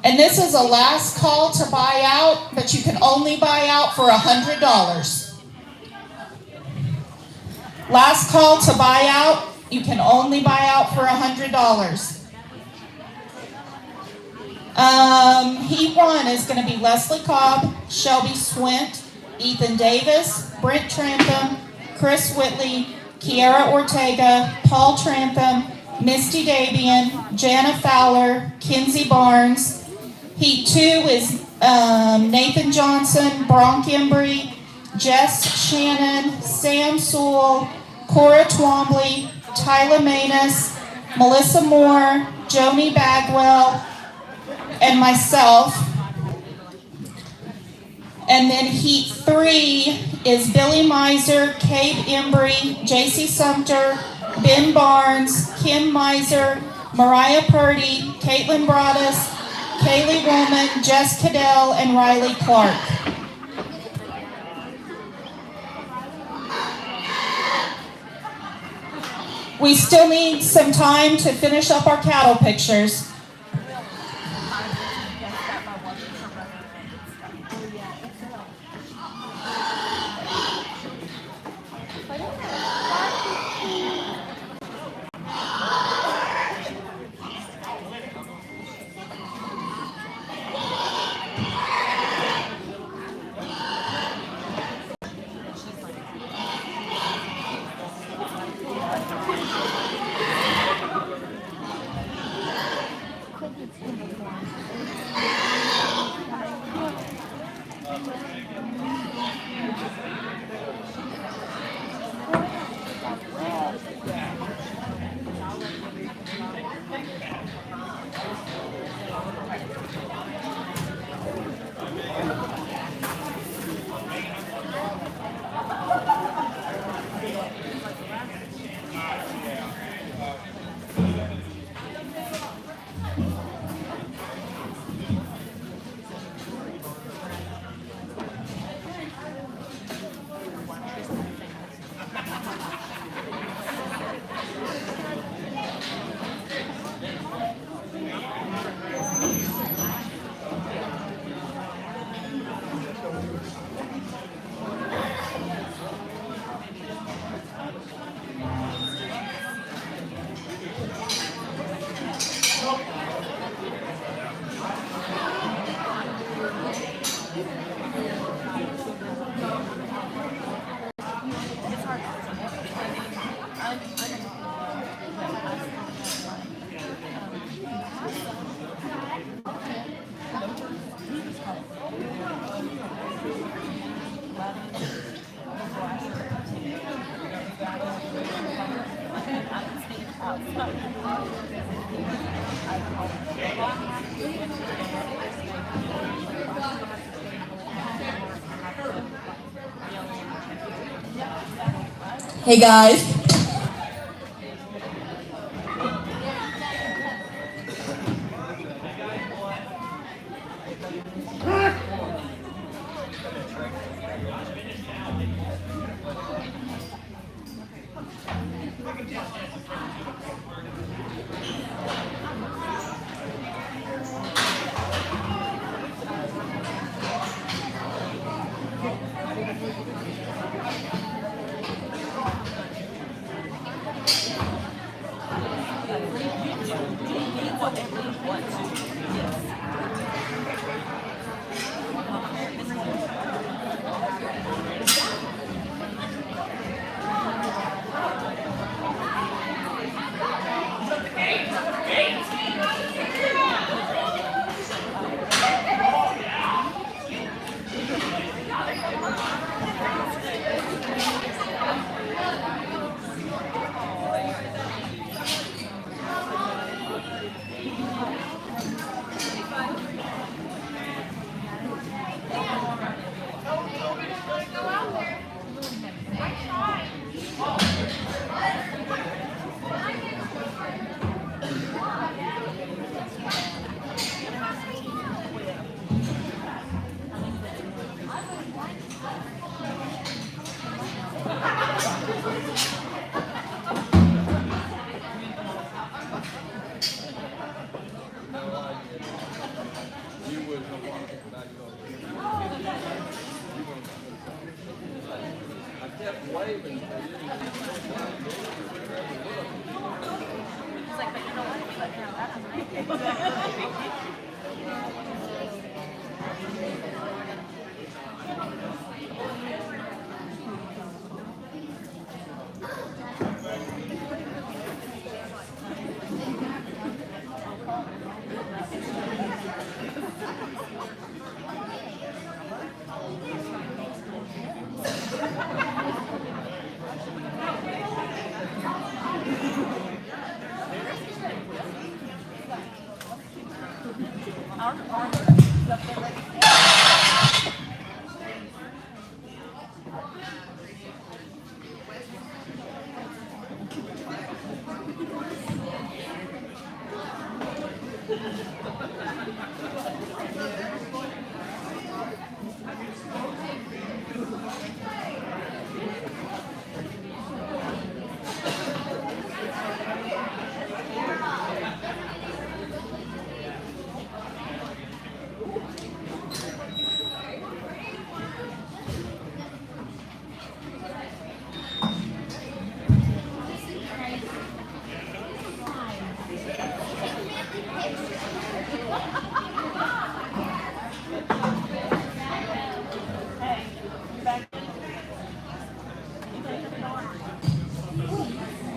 Speaker 1: And this is a last call to buy out, but you can only buy out for $100. Last call to buy out, you can only buy out for $100. Heat 1 is going to be Leslie Cobb, Shelby Swint, Ethan Davis, Brent Trantham, Chris Whitley, Kiara Ortega, Paul Trantham, Misty Davian, Jana Fowler, Kinsey Barnes. Heat 2 is Nathan Johnson, Bronk Embry, Jess Shannon, Sam Sewell, Cora Twombly, Tyler Manus, Melissa Moore, Joni Bagwell, and myself. And then Heat 3 is Billy Miser, Cabe Embry, JC Sumter, Ben Barnes, Kim Miser, Mariah Purdy, Caitlin Broadus, Kaylee Woolman, Jess Cadell, and Riley Clark. We still need some time to finish up our cattle pictures.
Speaker 9: Hey guys.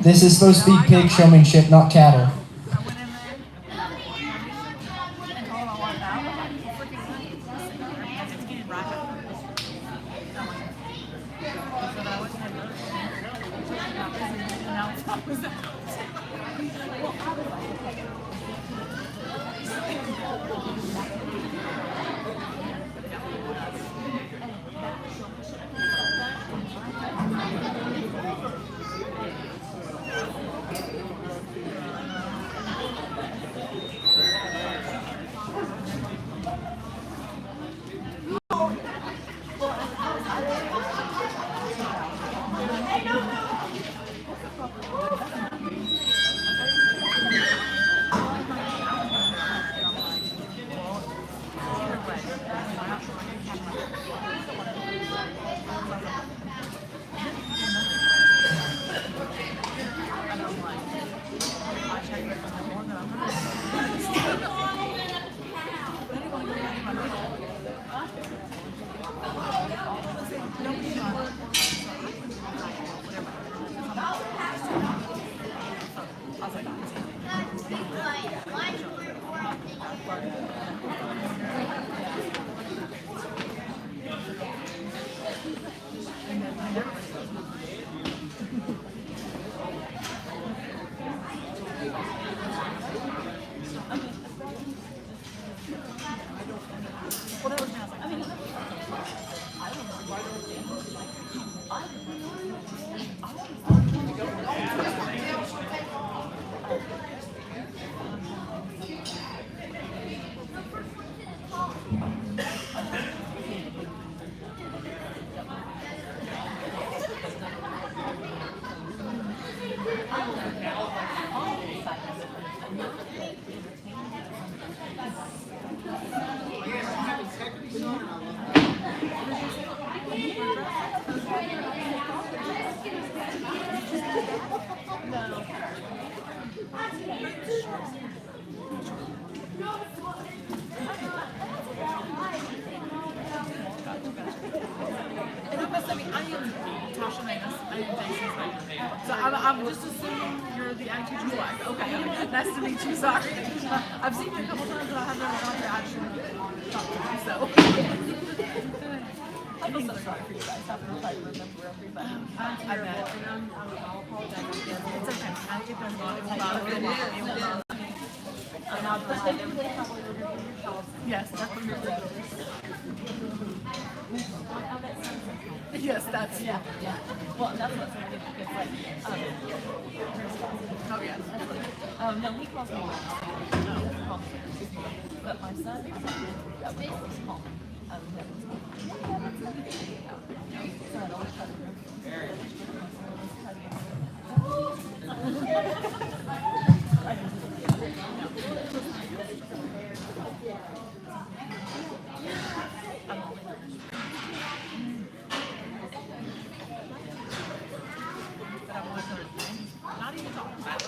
Speaker 5: This is supposed to be pig showmanship, not cattle.
Speaker 3: So I'm just assuming you're the ag teacher's wife. Okay. Nice to meet you. Sorry. I've seen you a couple times, but I haven't ever actually talked to you. So. I feel so sorry for you guys having to fight remember everybody. I bet. I'll apologize again. It's okay. I get them a lot of good news. And I'll provide them with probably your house. Yes, definitely. Yes, that's yeah. Well, that's what's really good. It's like, oh yeah. No, he calls me. But my son, that was called. So I always try to not even talk about it.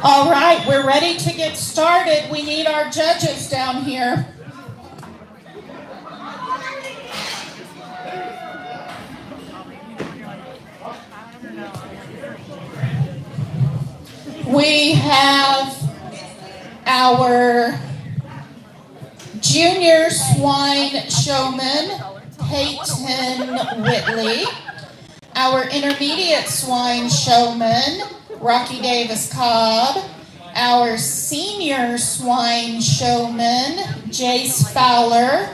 Speaker 1: All right, we're ready to get started. We need our judges down here. We have our junior swine showman, Peyton Whitley, our intermediate swine showman, Rocky Davis Cobb, our senior swine showman, Jace Fowler,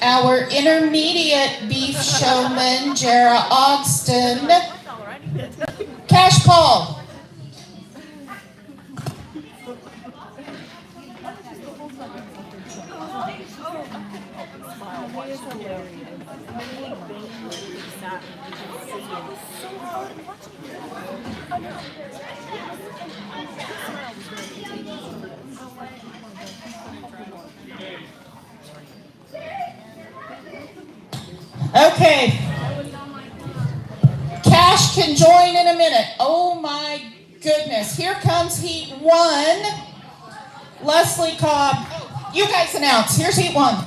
Speaker 1: our intermediate beef showman, Jara Ogston. Cash call. Okay. Cash can join in a minute. Oh my goodness. Here comes heat one. Leslie Cobb. You guys announce. Here's heat one.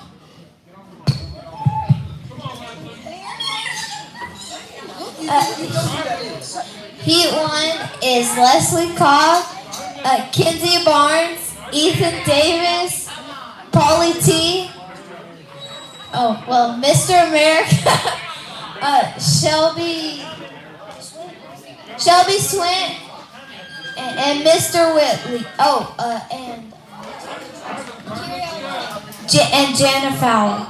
Speaker 9: Heat one is Leslie Cobb, Kinsey Barnes, Ethan Davis, Polly T. Oh, well, Mr. America, Shelby Swint, and Mr. Whitley. Oh, and Jana Fowler.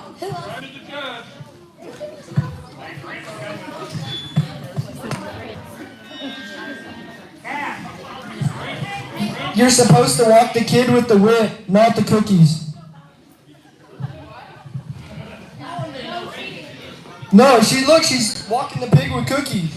Speaker 5: You're supposed to walk the kid with the whip, not the cookies. No, she's walking the pig with cookies.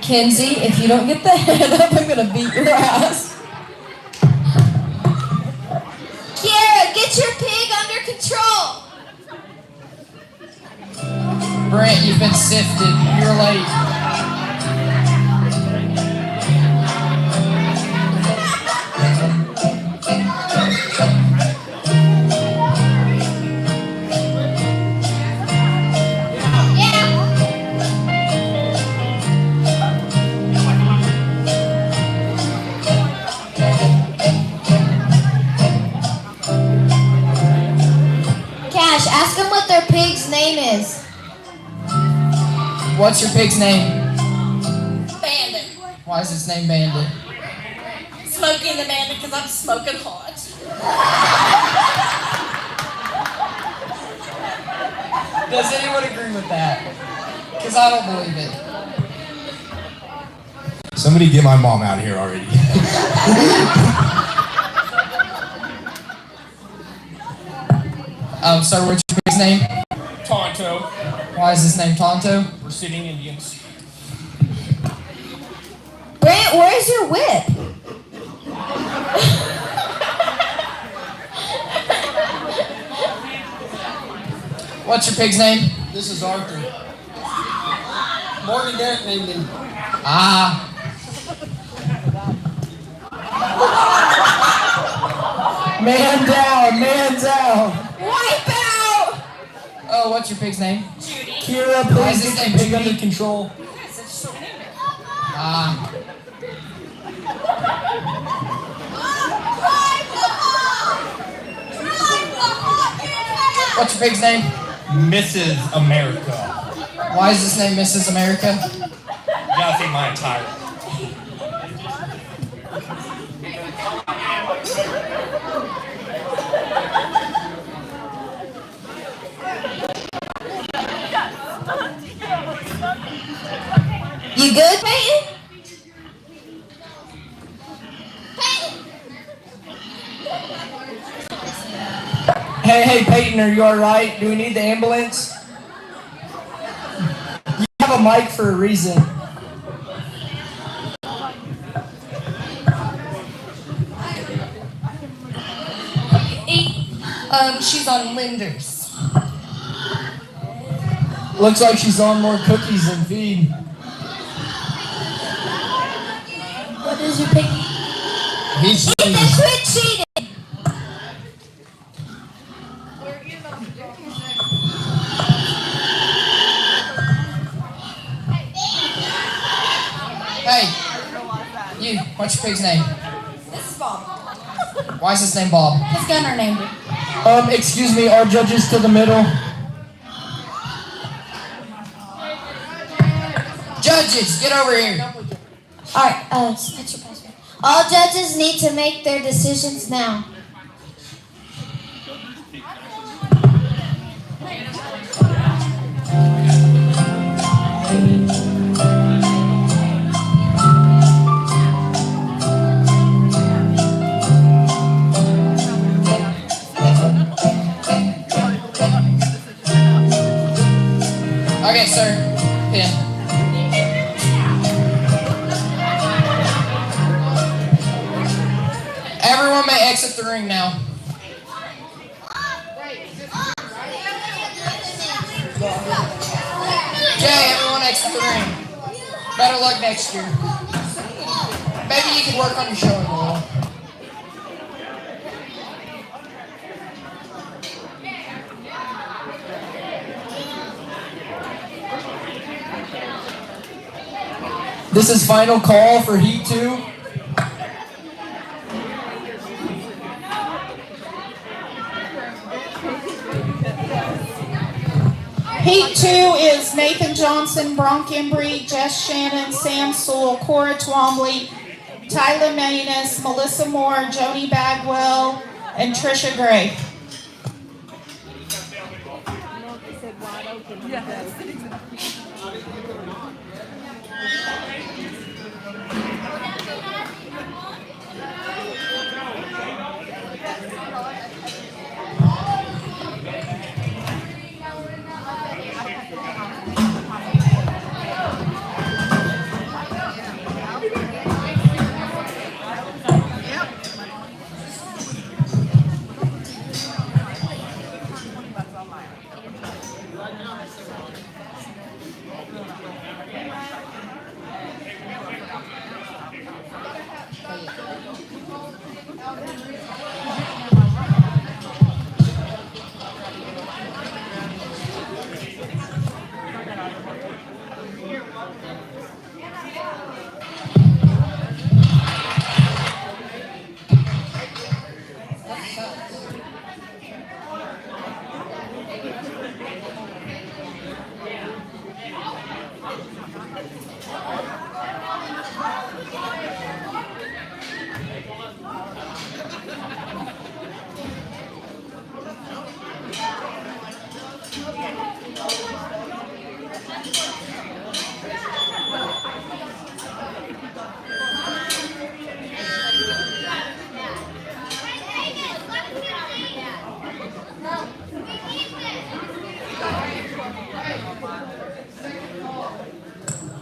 Speaker 4: Kenzie, if you don't get the head up, I'm gonna beat your ass.
Speaker 9: Kiara, get your pig under control.
Speaker 5: Brent, you've been sifted. You're late.
Speaker 9: Cash, ask them what their pig's name is.
Speaker 5: What's your pig's name?
Speaker 4: Bandit.
Speaker 5: Why is its name Bandit?
Speaker 4: Smoking the bandit because I'm smoking hot.
Speaker 5: Does anyone agree with that? Because I don't believe it.
Speaker 10: Somebody get my mom out of here already.
Speaker 5: Sir, what's your pig's name?
Speaker 7: Tonto.
Speaker 5: Why is his name Tonto?
Speaker 7: We're sitting Indians.
Speaker 9: Brent, where's your whip?
Speaker 5: What's your pig's name?
Speaker 11: This is Arthur. Morgan Derrick named him.
Speaker 5: Ah. Man down, man down.
Speaker 9: Wipe out!
Speaker 5: Oh, what's your pig's name?
Speaker 4: Judy.
Speaker 5: Kira,
Speaker 10: Why is
Speaker 5: please
Speaker 10: his
Speaker 5: get
Speaker 10: name
Speaker 5: your pig
Speaker 10: Judy?
Speaker 5: under control.
Speaker 4: Yes, it's so named it.
Speaker 5: Ah. What's your pig's name?
Speaker 10: Mrs. America.
Speaker 5: Why is his name Mrs. America?
Speaker 10: You gotta think my entire.
Speaker 9: You good, Peyton?
Speaker 5: Hey, Peyton, are you alright? Do we need the ambulance? You have a mic for a reason.
Speaker 4: She's on Linders.
Speaker 5: Looks like she's on more cookies than feed.
Speaker 9: What is your pig?
Speaker 10: He's
Speaker 9: Ethan, quit cheating!
Speaker 5: Hey, you, what's your pig's name?
Speaker 4: This is Bob.
Speaker 5: Why is his name Bob?
Speaker 4: His gunner named it.
Speaker 5: Excuse me, our judges to the middle. Judges, get over here.
Speaker 9: Alright, that's your password. All judges need to make their decisions now.
Speaker 5: Okay, sir. Pin. Everyone may exit the ring now. Okay, everyone exit the ring. Better luck next year. Maybe you can work on your showing a little. This is final call for Heat 2.
Speaker 1: Heat 2 is Nathan Johnson, Bronk Embry, Jess Shannon, Sam Sewell, Cora Twombly, Tyler Manus, Melissa Moore, Joni Bagwell, and Trisha Gray.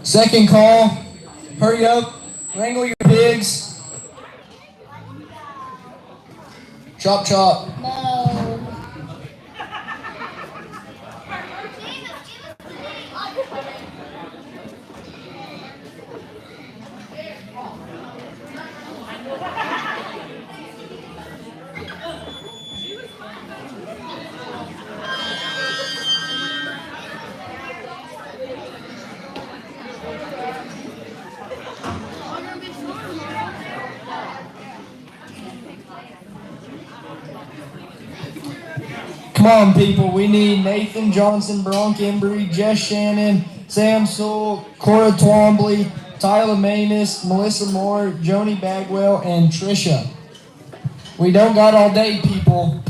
Speaker 5: Second call. Hurry up. Wrangle your pigs. Chop, chop.
Speaker 9: No.
Speaker 5: Come on, people. We need Nathan Johnson, Bronk Embry, Jess Shannon, Sam Sewell, Cora Twombly, Tyler Manus, Melissa Moore, Joni Bagwell, and Trisha. We don't got all day, people.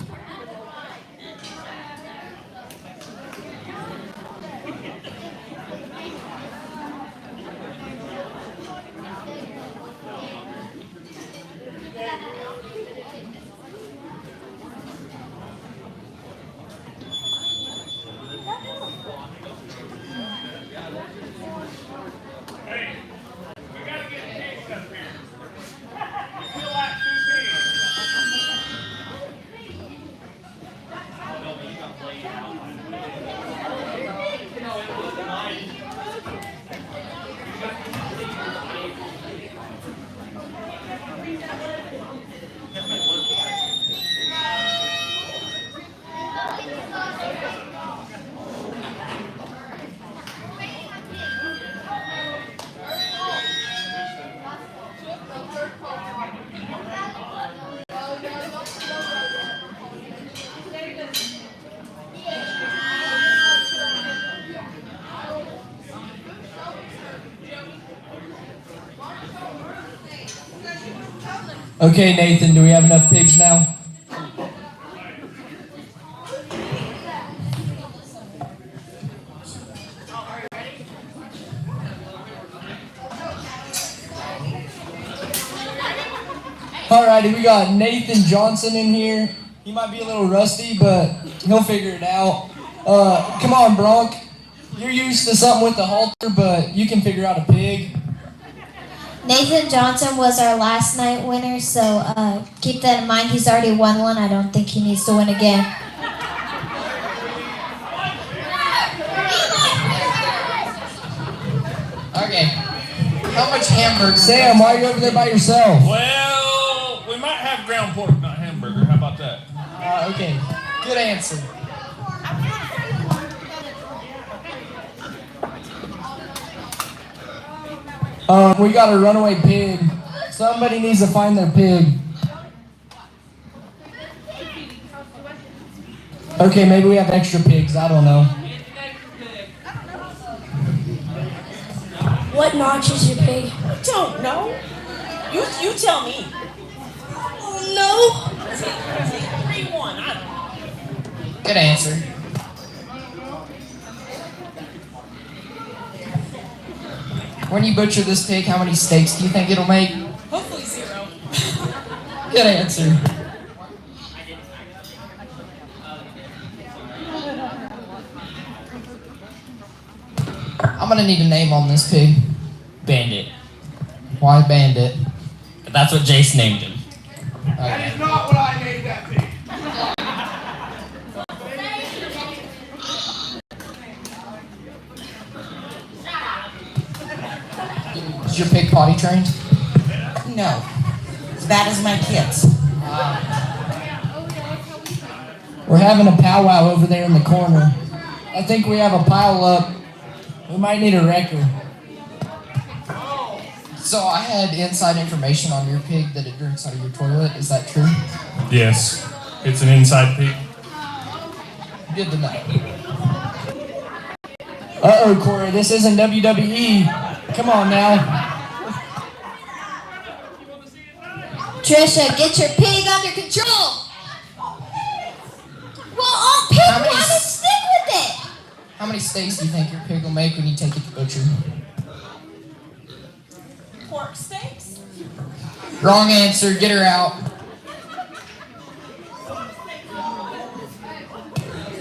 Speaker 5: Okay, Nathan, do we have enough pigs now? Alrighty, we got Nathan Johnson in here. He might be a little rusty, but he'll figure it out. Come on, Bronk. You're used to something with the halter, but you can figure out a pig.
Speaker 9: Nathan Johnson was our last night winner, so keep that in mind. He's already won one. I don't think he needs to win again.
Speaker 5: Okay. How much hamburger? Sam, why are you over there by yourself?
Speaker 10: Well, we might have ground pork, not hamburger. How about that?
Speaker 5: Okay. Good answer. We got a runaway pig. Somebody needs to find their pig. Okay, maybe we have extra pigs. I don't know.
Speaker 6: What notch is your pig?
Speaker 2: I don't know. You tell me.
Speaker 6: No.
Speaker 2: 3-1. I don't know.
Speaker 5: Good answer. When you butcher this pig, how many steaks do you think it'll make?
Speaker 2: Hopefully 0.
Speaker 5: Good answer. I'm gonna need a name on this pig.
Speaker 10: Bandit.
Speaker 5: Why Bandit?
Speaker 10: That's what Jace named him.
Speaker 5: Okay.
Speaker 7: Not what I named that pig.
Speaker 5: Is your pig potty trained?
Speaker 2: No. As bad as my kids.
Speaker 5: We're having a powwow over there in the corner. I think we have a pile up. We might need a wrecker. So I had inside information on your pig that it drinks out of your toilet. Is that true?
Speaker 10: Yes. It's an inside pig.
Speaker 5: Good to know. Uh-oh, Corey, this isn't WWE. Come on now.
Speaker 9: Trisha, get your pig under control. Well, all pig
Speaker 5: How many-
Speaker 9: want to stick with it.
Speaker 5: How many steaks do you think your pig will make when you take it to butcher?
Speaker 2: Pork steaks?
Speaker 5: Wrong answer. Get her out.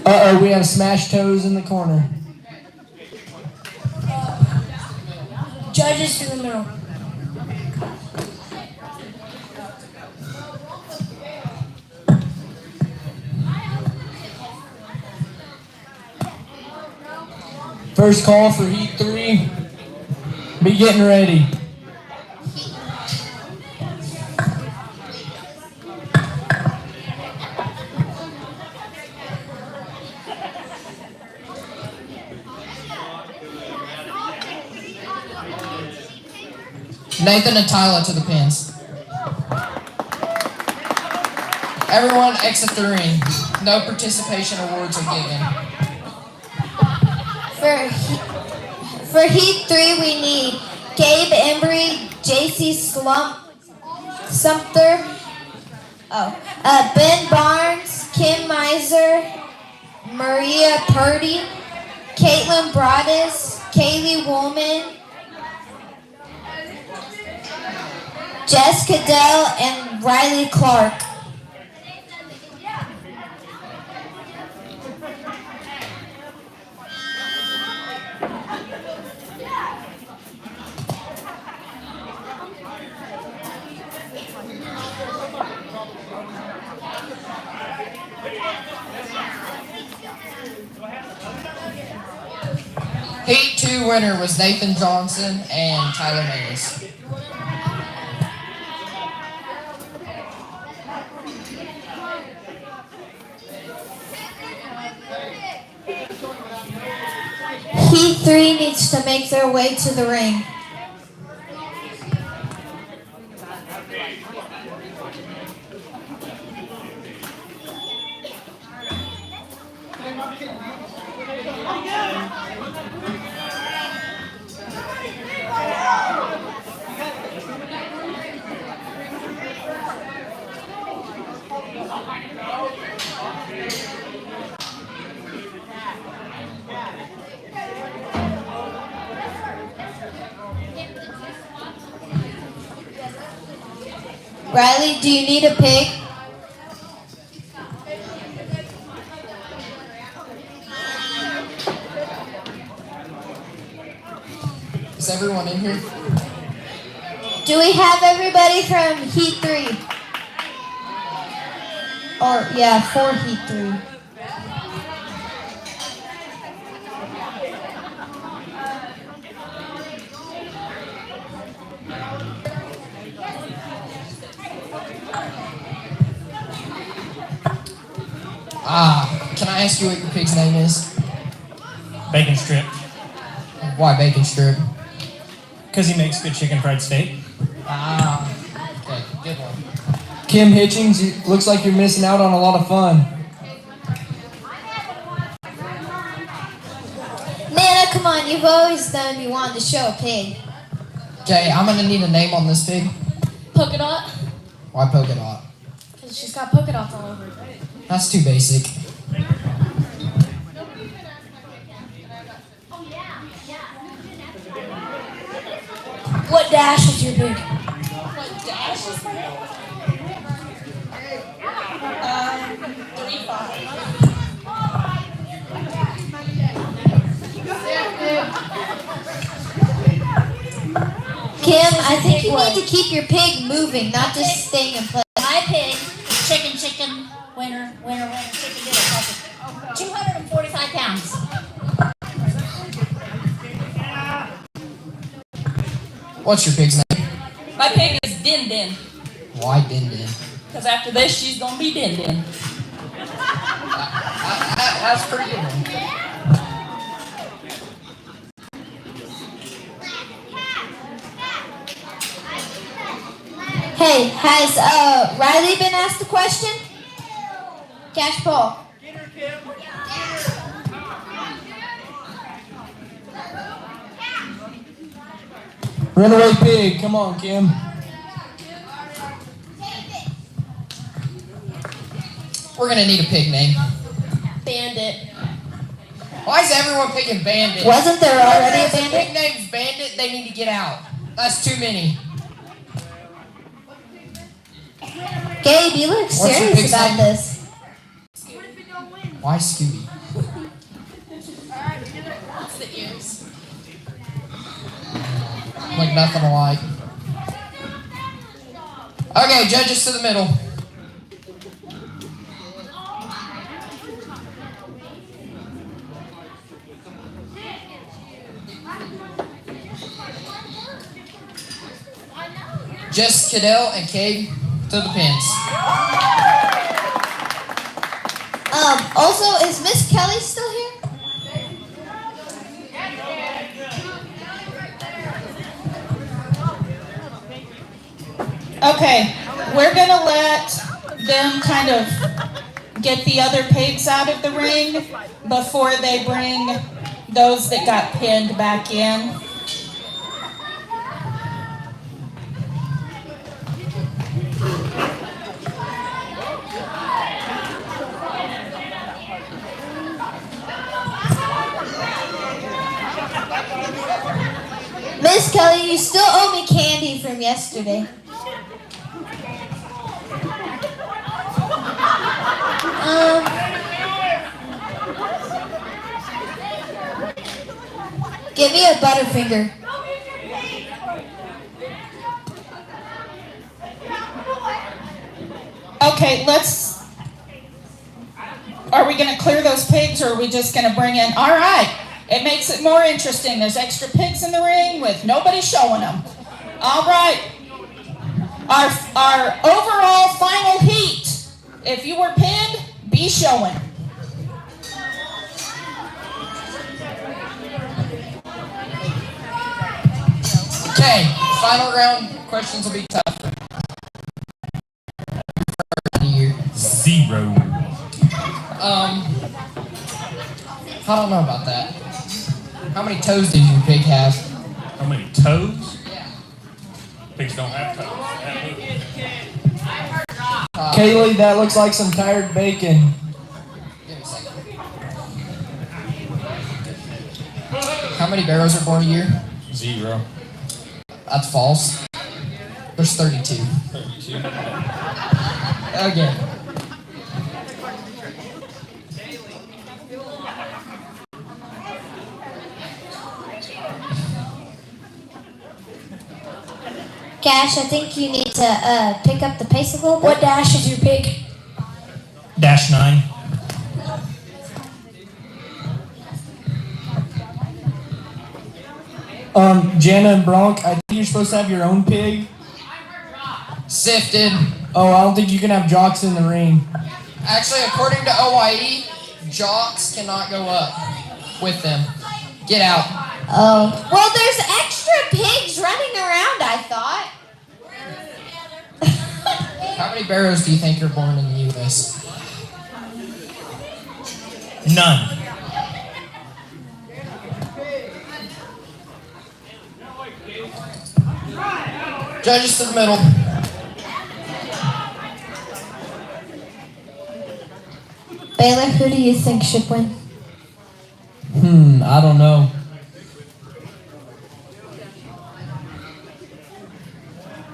Speaker 5: Uh-oh, we have smashed toes in the corner.
Speaker 6: Judges in the middle.
Speaker 5: First call for Heat 3. Be getting ready.
Speaker 11: Nathan and Tyler to the pins. Everyone exit the ring. No participation awards are given.
Speaker 9: For Heat 3, we need Gabe Embry, JC Sumter, Ben Barnes, Kim Miser, Maria Purdy, Caitlin Broadus, Kaylee Woolman, Jess Cadell, and Riley Clark.
Speaker 11: Heat 2 winner was Nathan Johnson and Tyler Mays.
Speaker 9: Heat 3 needs to make their way to the ring. Riley, do you need a pig?
Speaker 11: Is everyone in here?
Speaker 9: Do we have everybody from Heat 3? Or, yeah, for Heat 3.
Speaker 11: Can I ask you what your pig's name is?
Speaker 12: Bacon strip.
Speaker 11: Why bacon strip?
Speaker 12: Because he makes good chicken fried steak.
Speaker 11: Okay, good one.
Speaker 5: Kim Hitchings, looks like you're missing out on a lot of fun.
Speaker 9: Nana, come on, you've always done you wanted to show a pig.
Speaker 11: Okay, I'm gonna need a name on this pig.
Speaker 6: Polka dot.
Speaker 11: Why polka dot?
Speaker 6: Because she's got polka dots all over.
Speaker 11: That's too basic.
Speaker 6: What dash is your pig?
Speaker 4: What dash is that? 3-5.
Speaker 9: Kim, I think you need to keep your pig moving, not just staying in place.
Speaker 13: My pig, chicken, winner, chicken dinner, 245 pounds.
Speaker 11: What's your pig's name?
Speaker 2: My pig is Din Din.
Speaker 11: Why Din Din?
Speaker 2: Because after this, she's going to be Din Din.
Speaker 11: That's pretty good one.
Speaker 9: Hey, has Riley been asked a question? Cash Paul.
Speaker 5: Runaway pig, come on, Kim.
Speaker 11: We're gonna need a pig name.
Speaker 6: Bandit.
Speaker 11: Why is everyone picking Bandit?
Speaker 9: Wasn't there already a
Speaker 11: If the
Speaker 9: bandit?
Speaker 11: pig name's Bandit, they need to get out. That's too many.
Speaker 9: Gabe, you look
Speaker 11: What's your
Speaker 9: serious
Speaker 11: pig's
Speaker 9: about
Speaker 11: name?
Speaker 9: this.
Speaker 11: Why Scooby?
Speaker 2: What's the ears?
Speaker 11: look nothing alike. Okay, judges to the middle. Jess, Cadell, and Cade to the pins.
Speaker 9: Also, is Miss Kelly still here?
Speaker 1: Okay, we're gonna let them kind of get the other pigs out of the ring before they bring those that got pinned back in.
Speaker 9: Miss Kelly, you still owe me candy from yesterday. Give me a Butterfinger.
Speaker 1: Okay, are we gonna clear those pigs or are we just gonna bring in, all right. It makes it more interesting. There's extra pigs in the ring with nobody showing them. All right. Our overall final heat. If you were pinned, be showing.
Speaker 11: Okay, final round questions will be tougher.
Speaker 10: 0.
Speaker 11: I don't know about that. How many toes does your pig have?
Speaker 10: How many toes? Pigs don't have toes.
Speaker 5: Kaylee, that looks like some tired bacon.
Speaker 11: Give me a second. How many barrows are born a year?
Speaker 10: 0.
Speaker 11: That's false. There's 32.
Speaker 10: 32.
Speaker 11: Okay.
Speaker 9: Cash, I think you need to pick up the pace a little bit.
Speaker 13: What dash is your pig?
Speaker 12: -9.
Speaker 5: Jana and Bronk, I think you're supposed to have your own pig.
Speaker 11: Sifted.
Speaker 5: Oh, I don't think you can have jocks in the ring.
Speaker 11: Actually, according to OIE, jocks cannot go up with them. Get out.
Speaker 9: Oh. Well, there's extra pigs running around, I thought.
Speaker 11: How many barrows do you think are born in the U.S.?
Speaker 12: None.
Speaker 11: Judges to the middle.
Speaker 9: Baylor, who do you think should win?
Speaker 5: I don't know.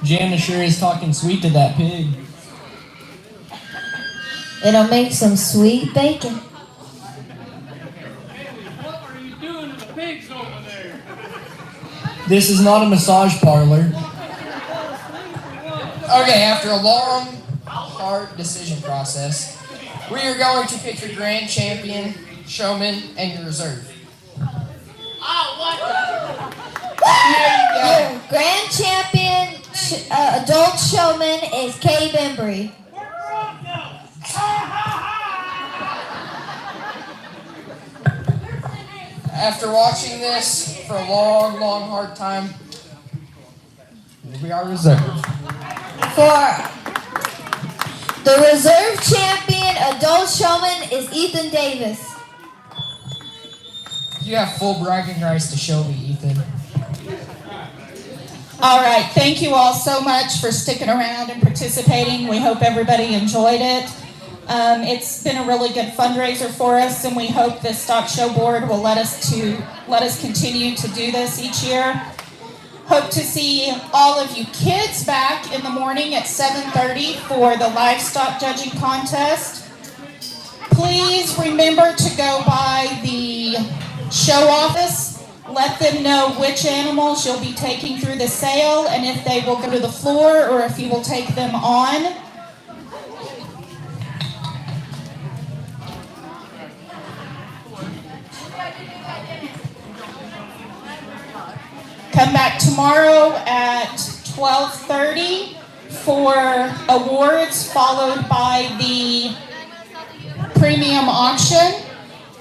Speaker 5: Jana sure is talking sweet to that pig.
Speaker 9: It'll make some sweet bacon.
Speaker 7: What are you doing to the pigs over there?
Speaker 5: This is not a massage parlor.
Speaker 11: Okay, after a long, hard decision process, we are going to pick your grand champion, showman, and your reserve.
Speaker 9: Your grand champion adult showman is Kay Bembry.
Speaker 11: After watching this for a long, long, hard time, we are reserved.
Speaker 9: For the reserve champion adult showman is Ethan Davis.
Speaker 11: You have full bragging rights to show me, Ethan.
Speaker 1: All right, thank you all so much for sticking around and participating. We hope everybody enjoyed it. It's been a really good fundraiser for us, and we hope the Stock Show Board will let us continue to do this each year. Hope to see all of you kids back in the morning at 7:30 for the livestock judging contest. Please remember to go by the show office let them know which animals you'll be taking through the sale and if they will go to the floor or if you will take them on. Come back tomorrow at 12:30 for awards, followed by the premium auction.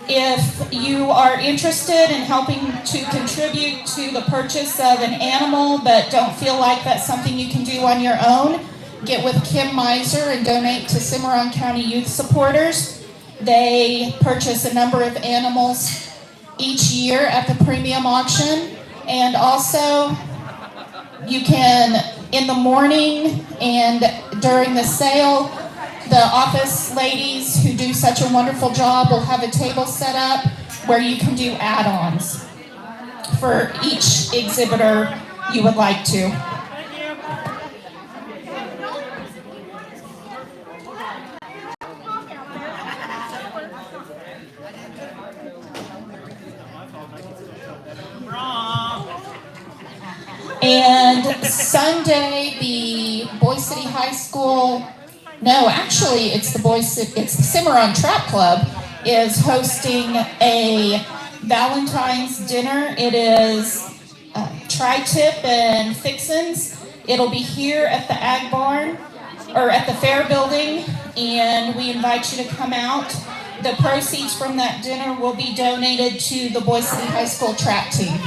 Speaker 1: If you are interested in helping to contribute to the purchase of an animal but don't feel like that's something you can do on your own, get with Kim Miser and donate to Cimarron County Youth Supporters. They purchase a number of animals each year at the premium auction. And also, you can, in the morning and during the sale, the office ladies who do such a wonderful job will have a table set up where you can do add-ons for each exhibitor you would like to. And Sunday, the Boise City High School, no, actually it's the Cimarron Trap Club is hosting a Valentine's dinner. It is tri-tip and fixins. It'll be here at the Ag Barn, or at the Fair Building, and we invite you to come out. The proceeds from that dinner will be donated to the Boise City High School trap team.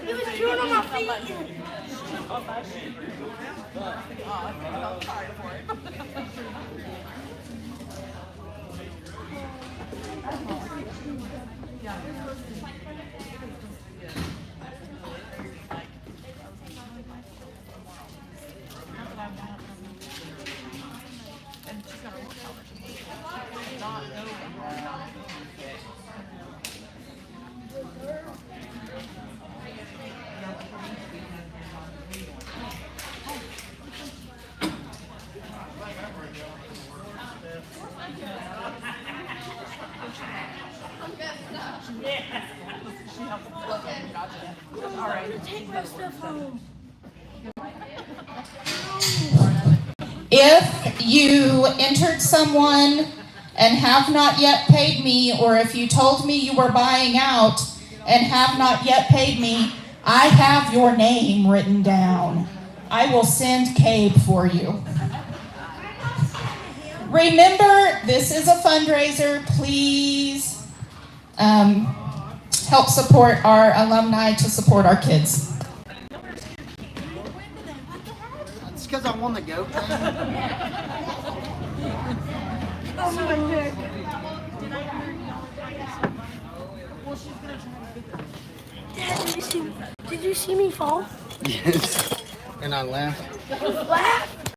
Speaker 6: It was chewing on my feet. Take my stuff home.
Speaker 1: If you entered someone and have not yet paid me, or if you told me you were buying out and have not yet paid me, I have your name written down. I will send Cabe for you. Remember, this is a fundraiser. Please help support our alumni to support our kids.
Speaker 14: It's because I won the goat thing.
Speaker 6: Oh my neck. Dad, did you see me fall?
Speaker 14: Yes. And I laughed.
Speaker 6: Laugh?